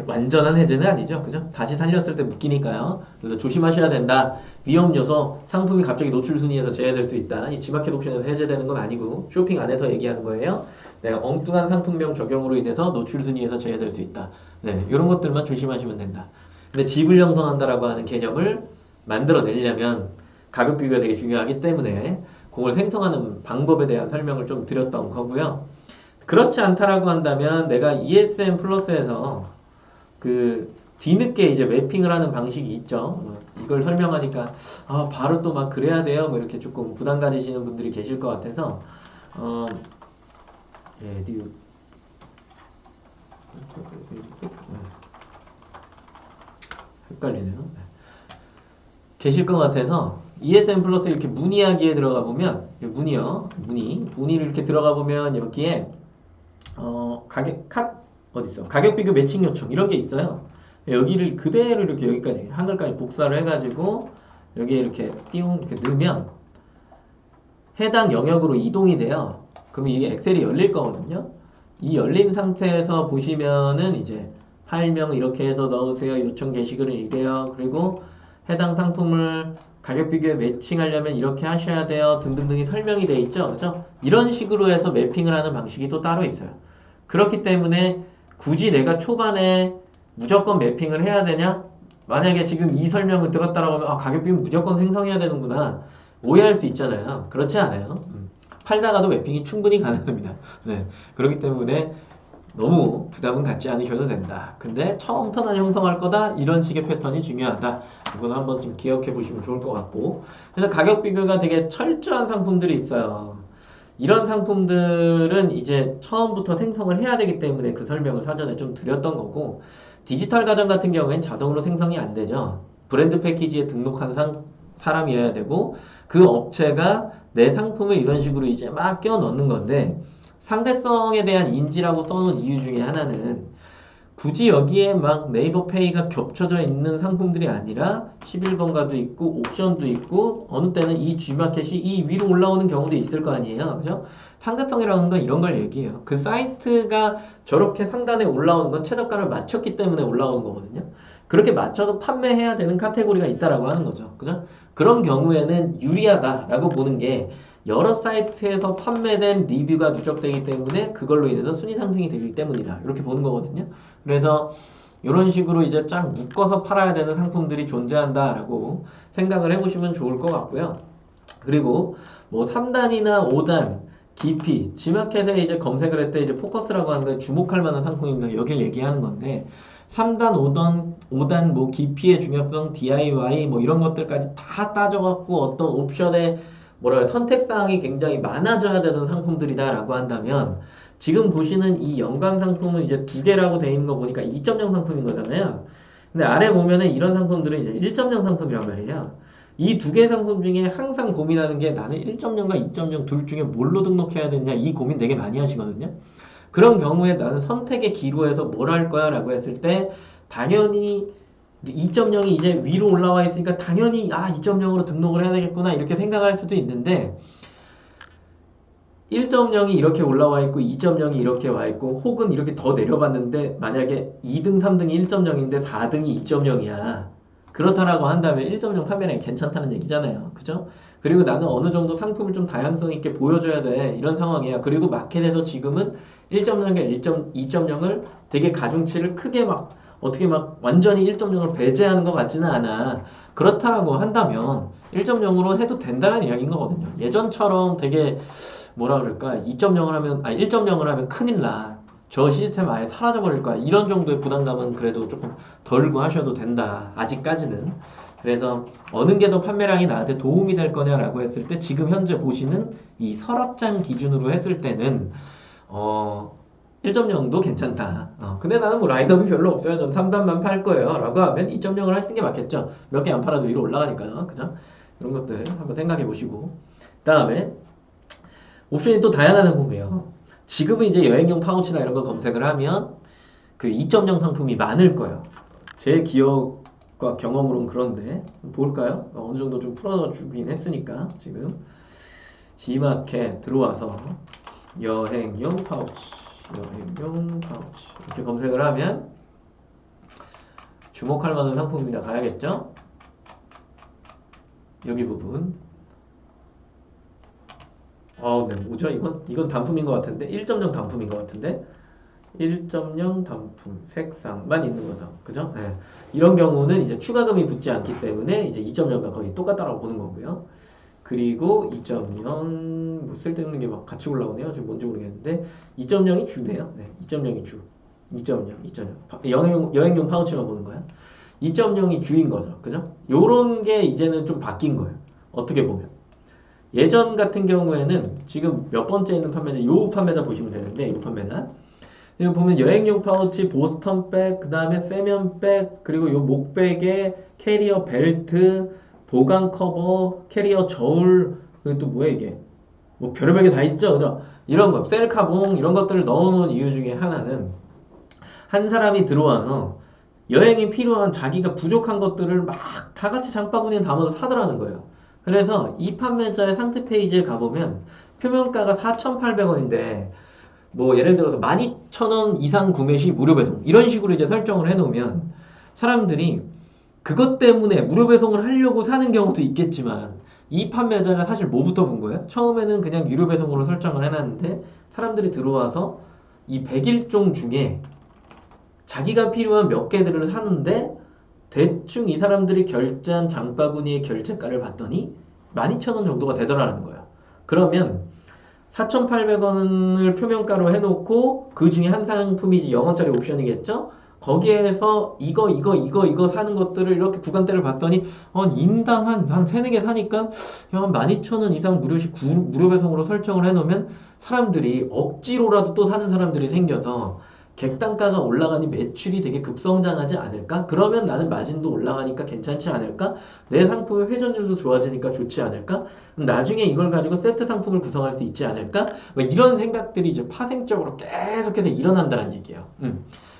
완전한 해제는 아니죠. 그죠? 다시 살렸을 때 묶이니까요. 그래서 조심하셔야 된다. 위험 요소, 상품이 갑자기 노출 순위에서 제외될 수 있다. 이 지마켓 옵션에서 해제되는 건 아니고 쇼핑 안에서 얘기하는 거예요. 네, 엉뚱한 상품명 적용으로 인해서 노출 순위에서 제외될 수 있다. 네, 이런 것들만 조심하시면 된다. 근데 집을 형성한다라고 하는 개념을 만들어내려면 가격 비교가 되게 중요하기 때문에 그걸 생성하는 방법에 대한 설명을 좀 드렸던 거고요. 그렇지 않다라고 한다면 내가 ESM 플러스에서 그 뒤늦게 이제 매핑을 하는 방식이 있죠. 이걸 설명하니까 바로 또 막 그래야 돼요. 뭐 이렇게 조금 부담 가지시는 분들이 계실 것 같아서 에듀 헷갈리네요. 계실 것 같아서 ESM 플러스 이렇게 문이야기에 들어가 보면 문의요. 문의를 이렇게 들어가 보면 여기에 어디 있어? 가격 비교 매칭 요청 이런 게 있어요. 여기를 그대로 이렇게 여기까지 한글까지 복사를 해가지고 여기에 이렇게 띄용 이렇게 넣으면 해당 영역으로 이동이 돼요. 그러면 이게 엑셀이 열릴 거거든요. 이 열린 상태에서 보시면은 이제 파일명 이렇게 해서 넣으세요. 요청 게시글은 이래요. 그리고 해당 상품을 가격 비교에 매칭하려면 이렇게 하셔야 돼요. 등등등이 설명이 돼 있죠. 그죠? 이런 식으로 해서 매핑을 하는 방식이 또 따로 있어요. 그렇기 때문에 굳이 내가 초반에 무조건 매핑을 해야 되냐? 만약에 지금 이 설명을 들었다라고 하면 가격 비교 무조건 생성해야 되는구나. 오해할 수 있잖아요. 그렇지 않아요. 팔다가도 매핑이 충분히 가능합니다. 네. 그렇기 때문에 너무 부담은 갖지 않으셔도 된다. 근데 처음부터 난 형성할 거다. 이런 식의 패턴이 중요하다. 이건 한번 좀 기억해 보시면 좋을 것 같고. 그래서 가격 비교가 되게 철저한 상품들이 있어요. 이런 상품들은 이제 처음부터 생성을 해야 되기 때문에 그 설명을 사전에 좀 드렸던 거고, 디지털 가전 같은 경우에는 자동으로 생성이 안 되죠. 브랜드 패키지에 등록한 사람이어야 되고, 그 업체가 내 상품을 이런 식으로 이제 막 끼워 넣는 건데, 상대성에 대한 인지라고 써놓은 이유 중에 하나는 굳이 여기에 막 네이버 페이가 겹쳐져 있는 상품들이 아니라 11번가도 있고 옵션도 있고 어느 때는 이 G마켓이 이 위로 올라오는 경우도 있을 거 아니에요. 그죠? 상대성이라는 건 이런 걸 얘기해요. 그 사이트가 저렇게 상단에 올라오는 건 최저가를 맞췄기 때문에 올라오는 거거든요. 그렇게 맞춰서 판매해야 되는 카테고리가 있다라고 하는 거죠. 그죠? 그런 경우에는 유리하다라고 보는 게 여러 사이트에서 판매된 리뷰가 누적되기 때문에 그걸로 인해서 순위 상승이 되기 때문이다. 이렇게 보는 거거든요. 그래서 이런 식으로 이제 쫙 묶어서 팔아야 되는 상품들이 존재한다라고 생각을 해보시면 좋을 것 같고요. 그리고 뭐 3단이나 5단, 깊이, G마켓에 이제 검색을 할 때 이제 포커스라고 하는 게 주목할 만한 상품입니다. 여길 얘기하는 건데 3단, 5단 뭐 깊이의 중요성, DIY 뭐 이런 것들까지 다 따져갖고 어떤 옵션의 뭐랄까 선택사항이 굉장히 많아져야 되는 상품들이다라고 한다면 지금 보시는 이 연관 상품은 이제 두 개라고 돼 있는 거 보니까 2.0 상품인 거잖아요. 근데 아래 보면은 이런 상품들은 이제 1.0 상품이란 말이에요. 이 두 개 상품 중에 항상 고민하는 게 나는 1.0과 2.0 둘 중에 뭘로 등록해야 되냐 이 고민 되게 많이 하시거든요. 그런 경우에 나는 선택의 기로에서 뭘 할 거야 라고 했을 때 당연히 2.0이 이제 위로 올라와 있으니까 당연히 2.0으로 등록을 해야 되겠구나 이렇게 생각할 수도 있는데 1.0이 이렇게 올라와 있고 2.0이 이렇게 와 있고 혹은 이렇게 더 내려봤는데 만약에 2등, 3등이 1.0인데 4등이 2.0이야. 그렇다라고 한다면 1.0 판매량이 괜찮다는 얘기잖아요. 그죠? 그리고 나는 어느 정도 상품을 좀 다양성 있게 보여줘야 돼. 이런 상황이야. 그리고 마켓에서 지금은 1.0과 2.0을 되게 가중치를 크게 막 어떻게 막 완전히 1.0을 배제하는 것 같지는 않아. 그렇다라고 한다면 1.0으로 해도 된다는 이야기인 거거든요. 예전처럼 되게 뭐라 그럴까 2.0을 하면 1.0을 하면 큰일 나. 저 시스템 아예 사라져버릴 거야. 이런 정도의 부담감은 그래도 조금 덜고 하셔도 된다. 아직까지는. 그래서 어느 게 더 판매량이 나한테 도움이 될 거냐라고 했을 때 지금 현재 보시는 이 서랍장 기준으로 했을 때는 1.0도 괜찮다. 근데 나는 뭐 라인업이 별로 없어요. 전 3단만 팔 거예요. 라고 하면 2.0을 하시는 게 맞겠죠. 몇 개 안 팔아도 위로 올라가니까요. 그죠? 이런 것들 한번 생각해 보시고. 다음에 옵션이 또 다양한 상품이에요. 지금은 이제 여행용 파우치나 이런 거 검색을 하면 그 2.0 상품이 많을 거예요. 제 기억과 경험으로는 그런데 볼까요? 어느 정도 좀 풀어주긴 했으니까 지금 G마켓 들어와서 여행용 파우치 이렇게 검색을 하면 주목할 만한 상품입니다. 가야겠죠? 여기 부분 네, 뭐죠? 이건 단품인 것 같은데 1.0 단품인 것 같은데 1.0 단품 색상만 있는 거다. 그죠? 네. 이런 경우는 이제 추가금이 붙지 않기 때문에 이제 2.0과 거의 똑같다라고 보는 거고요. 그리고 2.0 뭐 쓸데없는 게 막 같이 올라오네요. 지금 뭔지 모르겠는데 2.0이 주네요. 네, 2.0이 주. 2.0 여행용 파우치만 보는 거야. 2.0이 주인 거죠. 그죠? 요런 게 이제는 좀 바뀐 거예요. 어떻게 보면. 예전 같은 경우에는 지금 몇 번째 있는 판매자, 요 판매자 보시면 되는데, 요 판매자. 여기 보면 여행용 파우치, 보스턴백, 그 다음에 세면백, 그리고 요 목백에 캐리어 벨트, 보강 커버, 캐리어 저울, 그리고 또 뭐야 이게? 뭐 별의별 게 다 있죠, 그죠? 이런 거 셀카봉 이런 것들을 넣어놓은 이유 중에 하나는 한 사람이 들어와서 여행이 필요한 자기가 부족한 것들을 막 다 같이 장바구니에 담아서 사더라는 거예요. 그래서 이 판매자의 상세 페이지에 가보면 표면가가 4,800원인데 뭐 예를 들어서 12,000원 이상 구매 시 무료 배송 이런 식으로 이제 설정을 해놓으면 사람들이 그것 때문에 무료 배송을 하려고 사는 경우도 있겠지만 이 판매자가 사실 뭐부터 본 거예요? 처음에는 그냥 유료 배송으로 설정을 해놨는데 사람들이 들어와서 이 100일종 중에 자기가 필요한 몇 개들을 사는데 대충 이 사람들이 결제한 장바구니의 결제가를 봤더니 12,000원 정도가 되더라는 거예요. 그러면 4,800원을 표면가로 해놓고 그 중에 한 상품이 0원짜리 옵션이겠죠? 거기에서 이거 사는 것들을 이렇게 구간대를 봤더니 인당 한 3, 4개 사니까 한 12,000원 이상 무료 배송으로 설정을 해놓으면 사람들이 억지로라도 또 사는 사람들이 생겨서 객단가가 올라가니 매출이 되게 급성장하지 않을까? 그러면 나는 마진도 올라가니까 괜찮지 않을까? 내 상품의 회전율도 좋아지니까 좋지 않을까? 나중에 이걸 가지고 세트 상품을 구성할 수 있지 않을까? 뭐 이런 생각들이 이제 파생적으로 계속해서 일어난다는 얘기예요.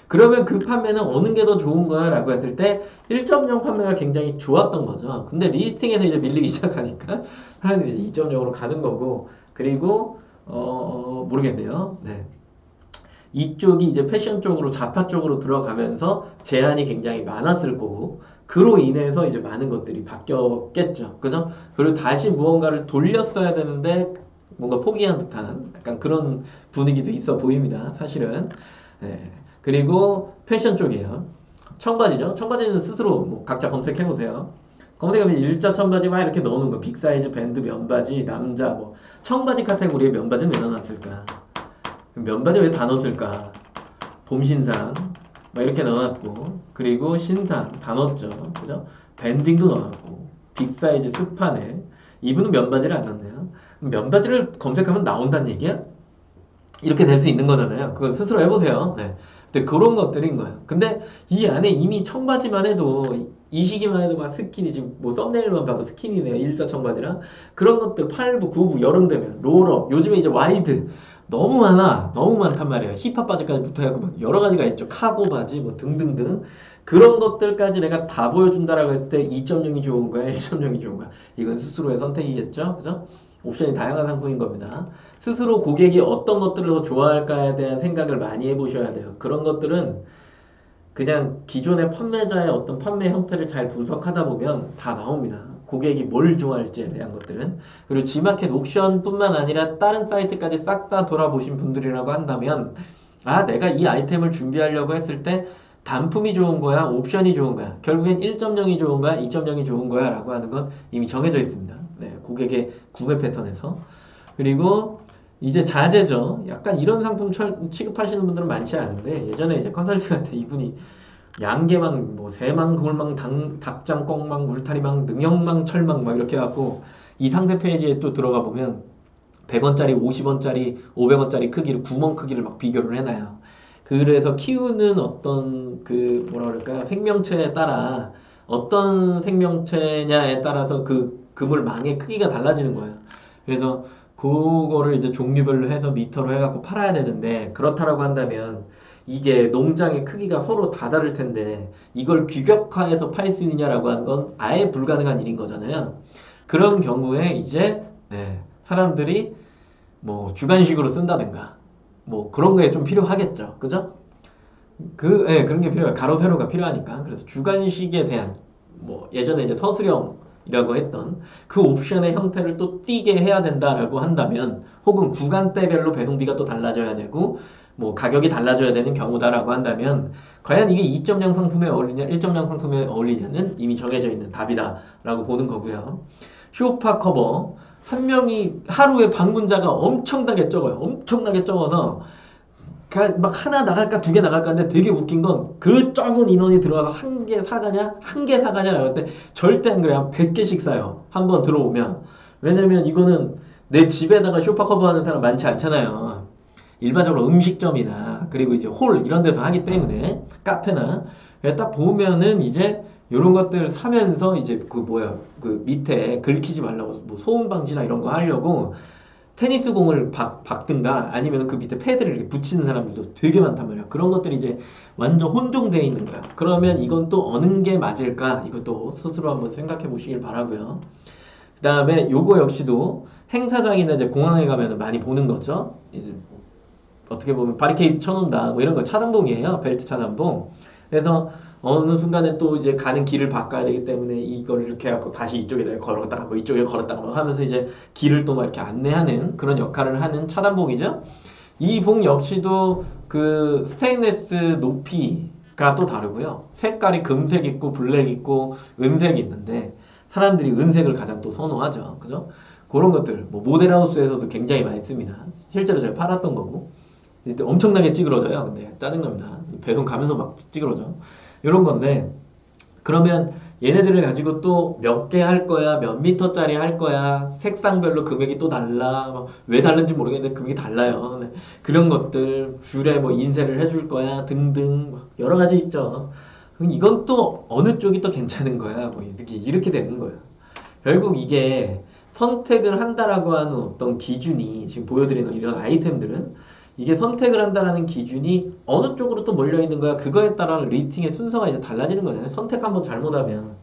그러면 그 판매는 어느 게 더 좋은 거야? 라고 했을 때 1.0 판매가 굉장히 좋았던 거죠. 근데 리스팅에서 이제 밀리기 시작하니까 사람들이 이제 2.0으로 가는 거고 그리고 모르겠네요. 네. 이쪽이 이제 패션 쪽으로 자파 쪽으로 들어가면서 제한이 굉장히 많았을 거고 그로 인해서 이제 많은 것들이 바뀌었겠죠. 그죠? 그리고 다시 무언가를 돌렸어야 되는데 뭔가 포기한 듯한 약간 그런 분위기도 있어 보입니다. 사실은. 네. 그리고 패션 쪽이에요. 청바지죠. 청바지는 스스로 뭐 각자 검색해 보세요. 검색하면 일자 청바지 막 이렇게 넣어놓은 거. 빅사이즈 밴드 면바지 남자 뭐 청바지 카테고리에 면바지는 왜 넣어놨을까? 면바지 왜 다 넣었을까? 봄신상 막 이렇게 넣어놨고 그리고 신상 다 넣었죠. 그죠? 밴딩도 넣어놨고 빅사이즈 스판에 이분은 면바지를 안 넣네요. 면바지를 검색하면 나온다는 얘기야? 이렇게 될 수 있는 거잖아요. 그건 스스로 해보세요. 네. 근데 그런 것들인 거예요. 근데 이 안에 이미 청바지만 해도 이 시기만 해도 막 스키니 지금 뭐 썸네일만 봐도 스키니네요. 일자 청바지랑 그런 것들 8부, 9부 여름 되면 롤업 요즘에 이제 와이드 너무 많아. 너무 많단 말이에요. 힙합 바지까지 붙어갖고 막 여러 가지가 있죠. 카고 바지 뭐 등등등 그런 것들까지 내가 다 보여준다라고 했을 때 2.0이 좋은 거야, 1.0이 좋은 거야. 이건 스스로의 선택이겠죠. 그죠? 옵션이 다양한 상품인 겁니다. 스스로 고객이 어떤 것들을 더 좋아할까에 대한 생각을 많이 해보셔야 돼요. 그런 것들은 그냥 기존의 판매자의 어떤 판매 형태를 잘 분석하다 보면 다 나옵니다. 고객이 뭘 좋아할지에 대한 것들은. 그리고 G마켓 옥션뿐만 아니라 다른 사이트까지 싹 다 돌아보신 분들이라고 한다면 아, 내가 이 아이템을 준비하려고 했을 때 단품이 좋은 거야, 옵션이 좋은 거야. 결국엔 1.0이 좋은 거야, 2.0이 좋은 거야 라고 하는 건 이미 정해져 있습니다. 네, 고객의 구매 패턴에서. 그리고 이제 자재죠. 약간 이런 상품 취급하시는 분들은 많지 않은데 예전에 이제 컨설팅할 때 이분이 양계망, 뭐 새망, 그물망, 닭장, 꽁망, 울타리망, 능형망, 철망 막 이렇게 해갖고 이 상세 페이지에 또 들어가 보면 100원짜리, 50원짜리, 500원짜리 크기를 구멍 크기를 막 비교를 해놔요. 그래서 키우는 어떤 그 뭐라 그럴까요? 생명체에 따라 어떤 생명체냐에 따라서 그 그물망의 크기가 달라지는 거예요. 그래서 그거를 이제 종류별로 해서 미터로 해갖고 팔아야 되는데 그렇다라고 한다면 이게 농장의 크기가 서로 다 다를 텐데 이걸 규격화해서 팔 수 있느냐라고 하는 건 아예 불가능한 일인 거잖아요. 그런 경우에 이제 사람들이 뭐 주간식으로 쓴다든가 뭐 그런 게 좀 필요하겠죠. 그죠? 그런 게 필요해요. 가로 세로가 필요하니까. 그래서 주간식에 대한 뭐 예전에 이제 서술형이라고 했던 그 옵션의 형태를 또 띄게 해야 된다라고 한다면 혹은 구간대별로 배송비가 또 달라져야 되고 뭐 가격이 달라져야 되는 경우다라고 한다면 과연 이게 2.0 상품에 어울리냐 1.0 상품에 어울리냐는 이미 정해져 있는 답이다라고 보는 거고요. 쇼파 커버 한 명이 하루에 방문자가 엄청나게 적어요. 엄청나게 적어서 막 하나 나갈까 두 개 나갈까 하는데 되게 웃긴 건 그 적은 인원이 들어와서 한 개 사가냐 한 개 사가냐라고 할 때 절대 안 그래요. 한 100개씩 사요. 한 번 들어오면. 왜냐면 이거는 내 집에다가 쇼파 커버 하는 사람 많지 않잖아요. 일반적으로 음식점이나 그리고 이제 홀 이런 데서 하기 때문에 카페나 딱 보면은 이제 이런 것들 사면서 이제 그 밑에 긁히지 말라고 뭐 소음 방지나 이런 거 하려고 테니스 공을 박든가 아니면 그 밑에 패드를 이렇게 붙이는 사람들도 되게 많단 말이야. 그런 것들이 이제 완전 혼종되어 있는 거야. 그러면 이건 또 어느 게 맞을까? 이것도 스스로 한번 생각해 보시길 바라고요. 그 다음에 요거 역시도 행사장이나 이제 공항에 가면 많이 보는 거죠. 이제 어떻게 보면 바리케이드 쳐놓는다 뭐 이런 거 차단봉이에요. 벨트 차단봉. 그래서 어느 순간에 또 이제 가는 길을 바꿔야 되기 때문에 이걸 이렇게 해갖고 다시 이쪽에 걸었다가 뭐 이쪽에 걸었다가 뭐 하면서 이제 길을 또 막 이렇게 안내하는 그런 역할을 하는 차단봉이죠. 이 봉 역시도 그 스테인레스 높이가 또 다르고요. 색깔이 금색 있고 블랙 있고 은색이 있는데 사람들이 은색을 가장 또 선호하죠. 그죠? 그런 것들 뭐 모델하우스에서도 굉장히 많이 씁니다. 실제로 제가 팔았던 거고. 이때 엄청나게 찌그러져요. 근데 짜증납니다. 배송 가면서 막 찌그러져. 이런 건데 그러면 얘네들을 가지고 또 몇 개 할 거야, 몇 미터짜리 할 거야, 색상별로 금액이 또 달라. 왜 다른지 모르겠는데 금액이 달라요. 네. 그런 것들 뷰에 뭐 인쇄를 해줄 거야 등등 여러 가지 있죠. 그럼 이건 또 어느 쪽이 더 괜찮은 거야. 뭐 이렇게 되는 거예요. 결국 이게 선택을 한다라고 하는 어떤 기준이 지금 보여드리는 이런 아이템들은 이게 선택을 한다라는 기준이 어느 쪽으로 또 몰려 있는 거야. 그거에 따라 리스팅의 순서가 이제 달라지는 거잖아요. 선택 한번 잘못하면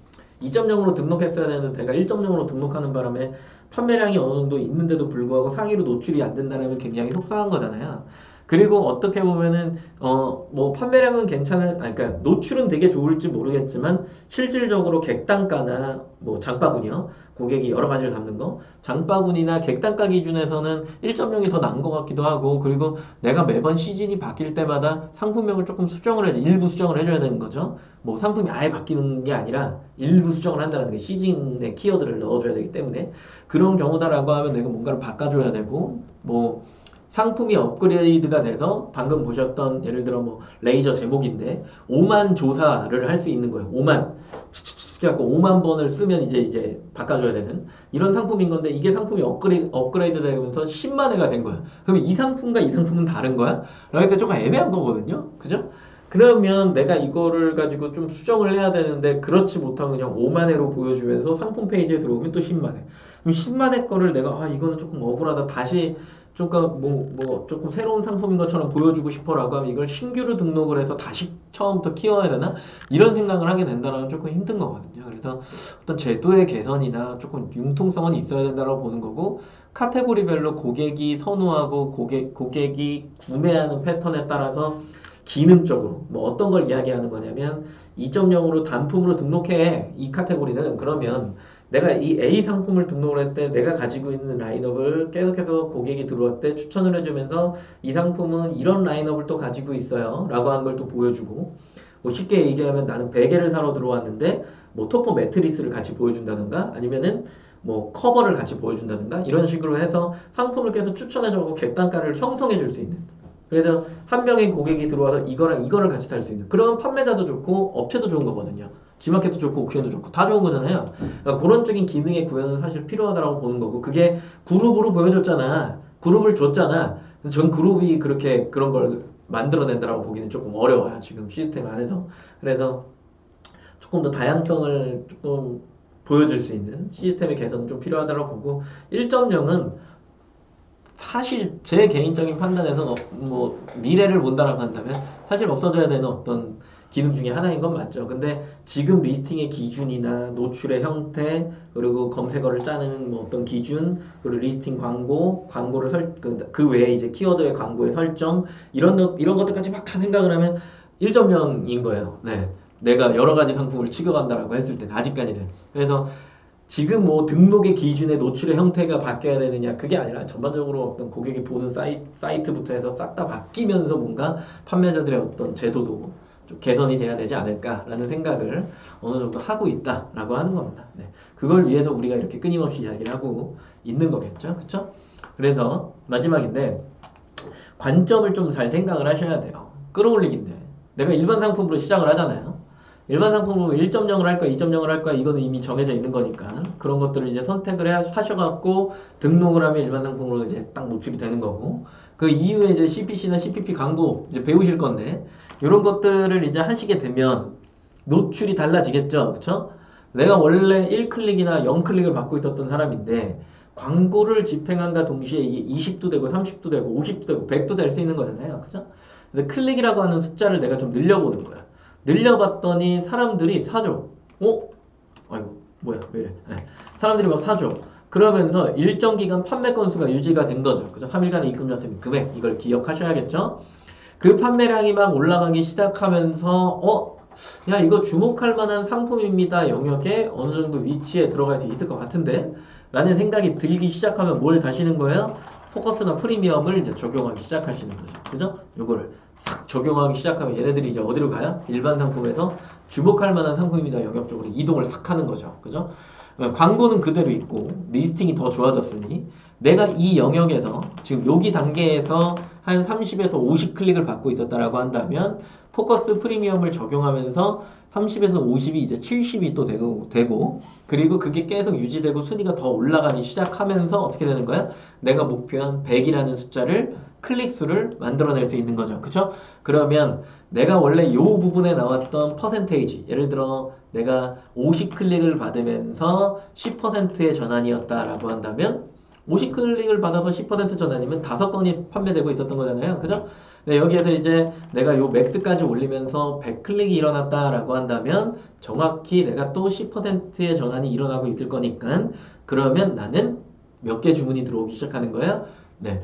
2.0으로 등록했어야 되는데 내가 1.0으로 등록하는 바람에 판매량이 어느 정도 있는데도 불구하고 상위로 노출이 안 된다면 굉장히 속상한 거잖아요. 그리고 어떻게 보면은 뭐 판매량은 괜찮을 그러니까 노출은 되게 좋을지 모르겠지만 실질적으로 객단가나 뭐 장바구니요 고객이 여러 가지를 담는 거 장바구니나 객단가 기준에서는 1.0이 더 나은 것 같기도 하고 그리고 내가 매번 시즌이 바뀔 때마다 상품명을 조금 수정을 해야 돼 일부 수정을 해줘야 되는 거죠. 뭐 상품이 아예 바뀌는 게 아니라 일부 수정을 한다는 게 시즌의 키워드를 넣어줘야 되기 때문에 그런 경우다라고 하면 내가 뭔가를 바꿔줘야 되고 뭐 상품이 업그레이드가 돼서 방금 보셨던 예를 들어 뭐 레이저 제목인데 5만 조사를 할 수 있는 거예요. 5만 해갖고 5만 번을 쓰면 이제 바꿔줘야 되는 이런 상품인 건데 이게 상품이 업그레이드 되면서 10만 회가 된 거야. 그러면 이 상품과 이 상품은 다른 거야? 그러니까 조금 애매한 거거든요. 그죠? 그러면 내가 이거를 가지고 좀 수정을 해야 되는데 그렇지 못하면 그냥 5만 회로 보여주면서 상품 페이지에 들어오면 또 10만 회. 그럼 10만 회 거를 내가 이거는 조금 억울하다 다시 조금 조금 새로운 상품인 것처럼 보여주고 싶어라고 하면 이걸 신규로 등록을 해서 다시 처음부터 키워야 되나 이런 생각을 하게 된다면 조금 힘든 거거든요. 그래서 어떤 제도의 개선이나 조금 융통성은 있어야 된다고 보는 거고 카테고리별로 고객이 선호하고 고객이 구매하는 패턴에 따라서 기능적으로 뭐 어떤 걸 이야기하는 거냐면 2.0으로 단품으로 등록해 이 카테고리는 그러면 내가 이 A 상품을 등록을 할 때 내가 가지고 있는 라인업을 계속해서 고객이 들어올 때 추천을 해주면서 이 상품은 이런 라인업을 또 가지고 있어요 라고 하는 걸 또 보여주고 뭐 쉽게 얘기하면 나는 베개를 사러 들어왔는데 뭐 토퍼 매트리스를 같이 보여준다든가 아니면은 뭐 커버를 같이 보여준다든가 이런 식으로 해서 상품을 계속 추천해주고 객단가를 형성해 줄 수 있는 그래서 한 명의 고객이 들어와서 이거랑 이거를 같이 살 수 있는 그런 판매자도 좋고 업체도 좋은 거거든요. G마켓도 좋고 옥션도 좋고 다 좋은 거잖아요. 그러니까 그런 쪽인 기능의 구현은 사실 필요하다고 보는 거고 그게 그룹으로 보여줬잖아. 그룹을 줬잖아. 전 그룹이 그렇게 그런 걸 만들어낸다라고 보기는 조금 어려워요. 지금 시스템 안에서. 그래서 조금 더 다양성을 조금 보여줄 수 있는 시스템의 개선은 좀 필요하다고 보고 1.0은 사실 제 개인적인 판단에서 뭐 미래를 본다라고 한다면 사실 없어져야 되는 어떤 기능 중에 하나인 건 맞죠. 근데 지금 리스팅의 기준이나 노출의 형태 그리고 검색어를 짜는 뭐 어떤 기준 그리고 리스팅 광고를 그 외에 이제 키워드의 광고의 설정 이런 것들까지 막 다 생각을 하면 1.0인 거예요. 네. 내가 여러 가지 상품을 취급한다라고 했을 때는 아직까지는. 그래서 지금 뭐 등록의 기준에 노출의 형태가 바뀌어야 되느냐 그게 아니라 전반적으로 어떤 고객이 보는 사이트부터 해서 싹 다 바뀌면서 뭔가 판매자들의 어떤 제도도 좀 개선이 돼야 되지 않을까라는 생각을 어느 정도 하고 있다라고 하는 겁니다. 네. 그걸 위해서 우리가 이렇게 끊임없이 이야기를 하고 있는 거겠죠. 그쵸? 그래서 마지막인데 관점을 좀 잘 생각을 하셔야 돼요. 끌어올리기인데 내가 일반 상품으로 시작을 하잖아요. 일반 상품으로 1.0을 할 거야, 2.0을 할 거야, 이거는 이미 정해져 있는 거니까. 그런 것들을 이제 선택을 하셔갖고 등록을 하면 일반 상품으로 이제 딱 노출이 되는 거고. 그 이후에 이제 CPC나 CPP 광고 이제 배우실 건데, 이런 것들을 이제 하시게 되면 노출이 달라지겠죠. 그쵸? 내가 원래 1클릭이나 0클릭을 받고 있었던 사람인데, 광고를 집행한과 동시에 이게 20도 되고 30도 되고 50도 되고 100도 될 수 있는 거잖아요. 그죠? 근데 클릭이라고 하는 숫자를 내가 좀 늘려보는 거야. 늘려봤더니 사람들이 사줘. 아이고, 뭐야, 왜 이래. 네. 사람들이 막 사줘. 그러면서 일정 기간 판매 건수가 유지가 된 거죠. 그죠? 3일간의 입금 전세 및 금액. 이걸 기억하셔야겠죠? 그 판매량이 막 올라가기 시작하면서, 야, 이거 주목할 만한 상품입니다. 영역에 어느 정도 위치에 들어갈 수 있을 것 같은데? 라는 생각이 들기 시작하면 뭘 다시는 거예요? 포커스나 프리미엄을 이제 적용하기 시작하시는 거죠. 그죠? 요거를 싹 적용하기 시작하면 얘네들이 이제 어디로 가요? 일반 상품에서 주목할 만한 상품입니다. 영역 쪽으로 이동을 싹 하는 거죠. 그죠? 광고는 그대로 있고 리스팅이 더 좋아졌으니 내가 이 영역에서 지금 여기 단계에서 한 30에서 50 클릭을 받고 있었다라고 한다면 포커스 프리미엄을 적용하면서 30에서 50이 이제 70이 또 되고 그리고 그게 계속 유지되고 순위가 더 올라가기 시작하면서 어떻게 되는 거야? 내가 목표한 100이라는 숫자를 클릭 수를 만들어낼 수 있는 거죠. 그쵸? 그러면 내가 원래 이 부분에 나왔던 퍼센테이지 예를 들어 내가 50 클릭을 받으면서 10%의 전환이었다라고 한다면 50 클릭을 받아서 10% 전환이면 5건이 판매되고 있었던 거잖아요. 그죠? 네, 여기에서 이제 내가 요 맥스까지 올리면서 100클릭이 일어났다라고 한다면 정확히 내가 또 10%의 전환이 일어나고 있을 거니까 그러면 나는 몇 개 주문이 들어오기 시작하는 거예요? 네,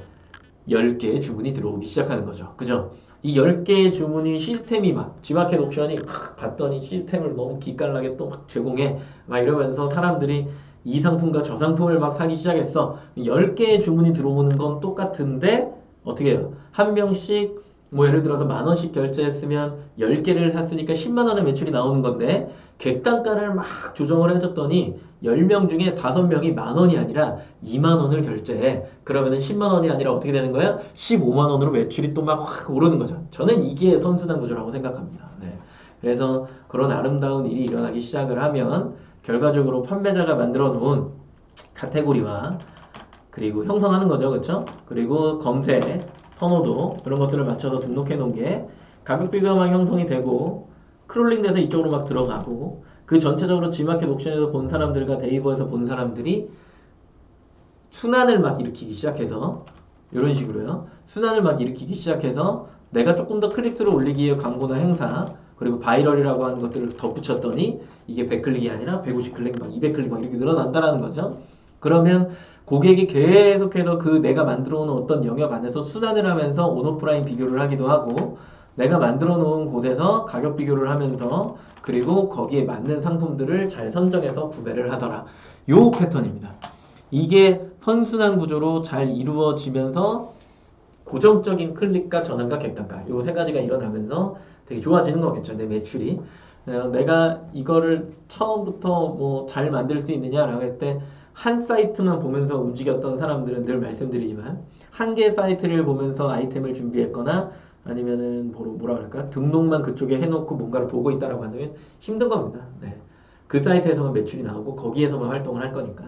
10개의 주문이 들어오기 시작하는 거죠. 그죠? 이 10개의 주문이 시스템이 막 G마켓 옵션이 막 봤더니 시스템을 너무 기깔나게 또 막 제공해 막 이러면서 사람들이 이 상품과 저 상품을 막 사기 시작했어. 10개의 주문이 들어오는 건 똑같은데 어떻게 해요? 한 명씩 뭐 예를 들어서 10,000원씩 결제했으면 10개를 샀으니까 10만 원의 매출이 나오는 건데 객단가를 막 조정을 해줬더니 10명 중에 5명이 10,000원이 아니라 2만 원을 결제해. 그러면은 10만 원이 아니라 어떻게 되는 거야? 15만 원으로 매출이 또 막 확 오르는 거죠. 저는 이게 선순환 구조라고 생각합니다. 네. 그래서 그런 아름다운 일이 일어나기 시작을 하면 결과적으로 판매자가 만들어 놓은 카테고리와 그리고 형성하는 거죠. 그렇죠? 그리고 검색, 선호도 이런 것들을 맞춰서 등록해 놓은 게 가격 비교만 형성이 되고 크롤링 돼서 이쪽으로 막 들어가고 그 전체적으로 G마켓 옥션에서 본 사람들과 네이버에서 본 사람들이 순환을 막 일으키기 시작해서 이런 식으로요. 순환을 막 일으키기 시작해서 내가 조금 더 클릭수를 올리기 위해 광고나 행사 그리고 바이럴이라고 하는 것들을 덧붙였더니 이게 100클릭이 아니라 150클릭 막 200클릭 막 이렇게 늘어난다라는 거죠. 그러면 고객이 계속해서 그 내가 만들어 놓은 어떤 영역 안에서 순환을 하면서 온오프라인 비교를 하기도 하고 내가 만들어 놓은 곳에서 가격 비교를 하면서 그리고 거기에 맞는 상품들을 잘 선정해서 구매를 하더라. 요 패턴입니다. 이게 선순환 구조로 잘 이루어지면서 고정적인 클릭과 전환과 객단가 요 세 가지가 일어나면서 되게 좋아지는 거겠죠. 내 매출이. 내가 이거를 처음부터 뭐 잘 만들 수 있느냐라고 할 때 한 사이트만 보면서 움직였던 사람들은 늘 말씀드리지만 한 개 사이트를 보면서 아이템을 준비했거나 아니면은 뭐라 그럴까 등록만 그쪽에 해놓고 뭔가를 보고 있다라고 한다면 힘든 겁니다. 네. 그 사이트에서만 매출이 나오고 거기에서만 활동을 할 거니까.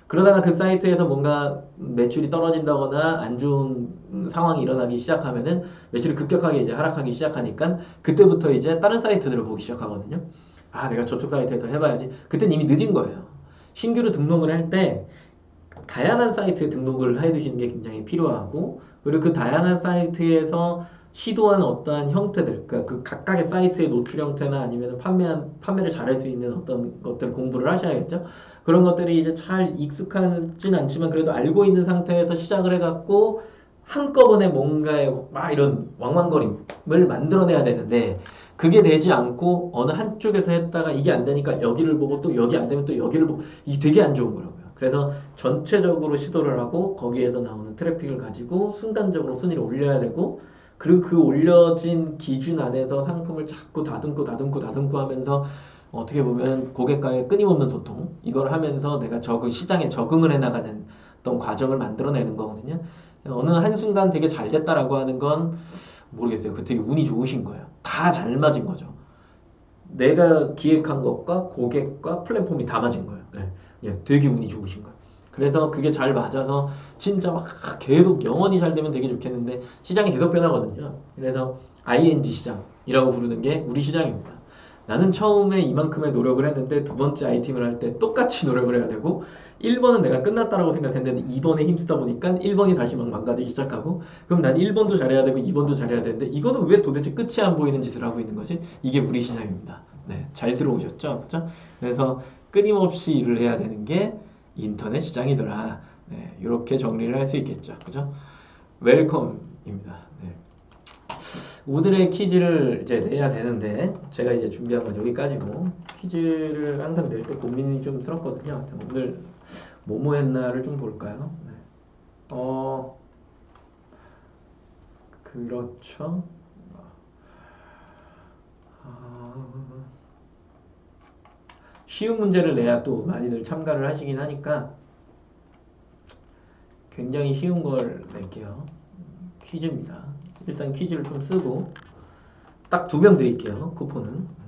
그러다가 그 사이트에서 뭔가 매출이 떨어진다거나 안 좋은 상황이 일어나기 시작하면은 매출이 급격하게 이제 하락하기 시작하니까 그때부터 이제 다른 사이트들을 보기 시작하거든요. 아, 내가 저쪽 사이트에서 해봐야지. 그땐 이미 늦은 거예요. 신규로 등록을 할 때 다양한 사이트에 등록을 해두시는 게 굉장히 필요하고 그리고 그 다양한 사이트에서 시도한 어떠한 형태들, 그러니까 그 각각의 사이트의 노출 형태나 아니면 판매를 잘할 수 있는 어떤 것들 공부를 하셔야겠죠. 그런 것들이 이제 잘 익숙하진 않지만 그래도 알고 있는 상태에서 시작을 해갖고 한꺼번에 뭔가에 막 이런 왕왕거림을 만들어내야 되는데 그게 되지 않고 어느 한쪽에서 했다가 이게 안 되니까 여기를 보고 또 여기 안 되면 또 여기를 보고 이게 되게 안 좋은 거라고요. 그래서 전체적으로 시도를 하고 거기에서 나오는 트래픽을 가지고 순간적으로 순위를 올려야 되고 그리고 그 올려진 기준 안에서 상품을 자꾸 다듬고 하면서 어떻게 보면 고객과의 끊임없는 소통 이걸 하면서 내가 시장에 적응을 해나가는 어떤 과정을 만들어내는 거거든요. 어느 한순간 되게 잘 됐다라고 하는 건 모르겠어요. 그 되게 운이 좋으신 거예요. 다 잘 맞은 거죠. 내가 기획한 것과 고객과 플랫폼이 다 맞은 거예요. 네. 예, 되게 운이 좋으신 거예요. 그래서 그게 잘 맞아서 진짜 막 계속 영원히 잘 되면 되게 좋겠는데 시장이 계속 변하거든요. 그래서 ING 시장이라고 부르는 게 우리 시장입니다. 나는 처음에 이만큼의 노력을 했는데 두 번째 아이템을 할 때 똑같이 노력을 해야 되고 1번은 내가 끝났다라고 생각했는데 2번에 힘쓰다 보니까 1번이 다시 막 망가지기 시작하고 그럼 난 1번도 잘해야 되고 2번도 잘해야 되는데 이거는 왜 도대체 끝이 안 보이는 짓을 하고 있는 거지? 이게 우리 시장입니다. 네, 잘 들어오셨죠? 그죠? 그래서 끊임없이 일을 해야 되는 게 인터넷 시장이더라. 네, 이렇게 정리를 할 수 있겠죠. 그죠? 웰컴입니다. 네. 오늘의 퀴즈를 이제 내야 되는데 제가 이제 준비한 건 여기까지고 퀴즈를 항상 낼 때 고민이 좀 스럽거든요. 오늘 뭐뭐 했나를 좀 볼까요? 네. 그렇죠. 쉬운 문제를 내야 또 많이들 참가를 하시긴 하니까 굉장히 쉬운 걸 낼게요. 퀴즈입니다. 일단 퀴즈를 좀 쓰고 딱 2명 드릴게요. 쿠폰은.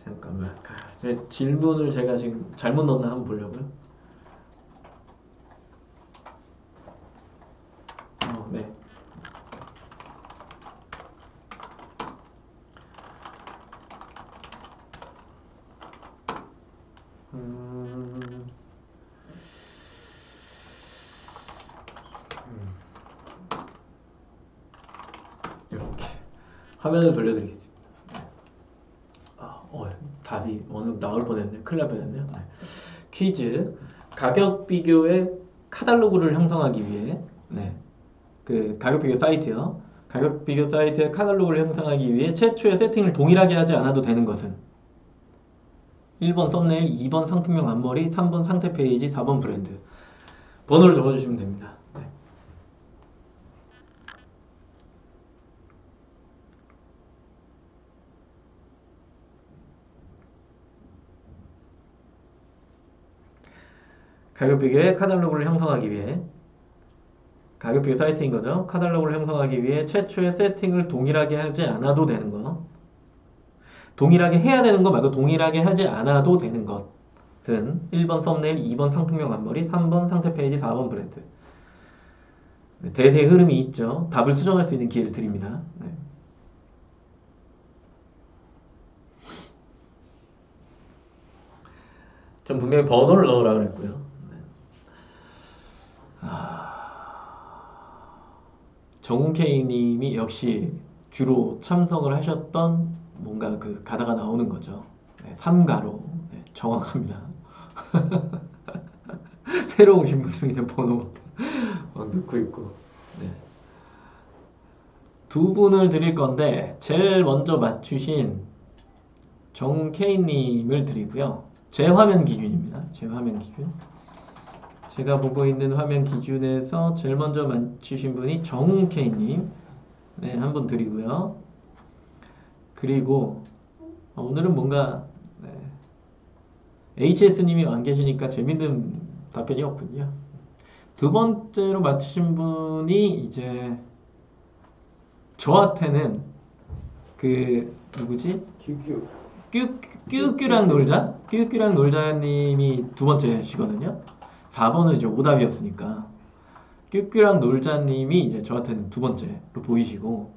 잠깐만. 제 질문을 제가 지금 잘못 넣었나 한번 보려고요. 네. 이렇게 화면을 돌려드리겠습니다. 답이 어느 나올 뻔했네. 큰일 날 뻔했네요. 네. 퀴즈. 가격 비교의 카탈로그를 형성하기 위해 그 가격 비교 사이트요. 가격 비교 사이트의 카탈로그를 형성하기 위해 최초의 세팅을 동일하게 하지 않아도 되는 것은 1번 썸네일, 2번 상품명 앞머리, 3번 상세 페이지, 4번 브랜드. 번호를 적어주시면 됩니다. 네. 가격 비교의 카탈로그를 형성하기 위해 가격 비교 사이트인 거죠. 카탈로그를 형성하기 위해 최초의 세팅을 동일하게 하지 않아도 되는 거. 동일하게 해야 되는 거 말고 동일하게 하지 않아도 되는 것은 1번 썸네일, 2번 상품명 앞머리, 3번 상세 페이지, 4번 브랜드. 대세의 흐름이 있죠. 답을 수정할 수 있는 기회를 드립니다. 네. 전 분명히 번호를 넣으라고 했고요. 정훈케이님이 역시 주로 참석을 하셨던 뭔가 그 가다가 나오는 거죠. 네, 3가로 정확합니다. 새로 오신 분들 그냥 번호 막 넣고 있고. 네. 2분을 드릴 건데 제일 먼저 맞추신 정케이님을 드리고요. 제 화면 기준입니다. 제 화면 기준. 제가 보고 있는 화면 기준에서 제일 먼저 맞추신 분이 정케이님. 네, 한 분 드리고요. 그리고 오늘은 뭔가 HS님이 안 계시니까 재밌는 답변이 없군요. 2번째로 맞추신 분이 이제 저한테는 그 누구지? 뀨뀨랑 놀자? 뀨뀨랑 놀자님이 2번째시거든요. 4번은 이제 오답이었으니까 뀨뀨랑 놀자님이 이제 저한테는 2번째로 보이시고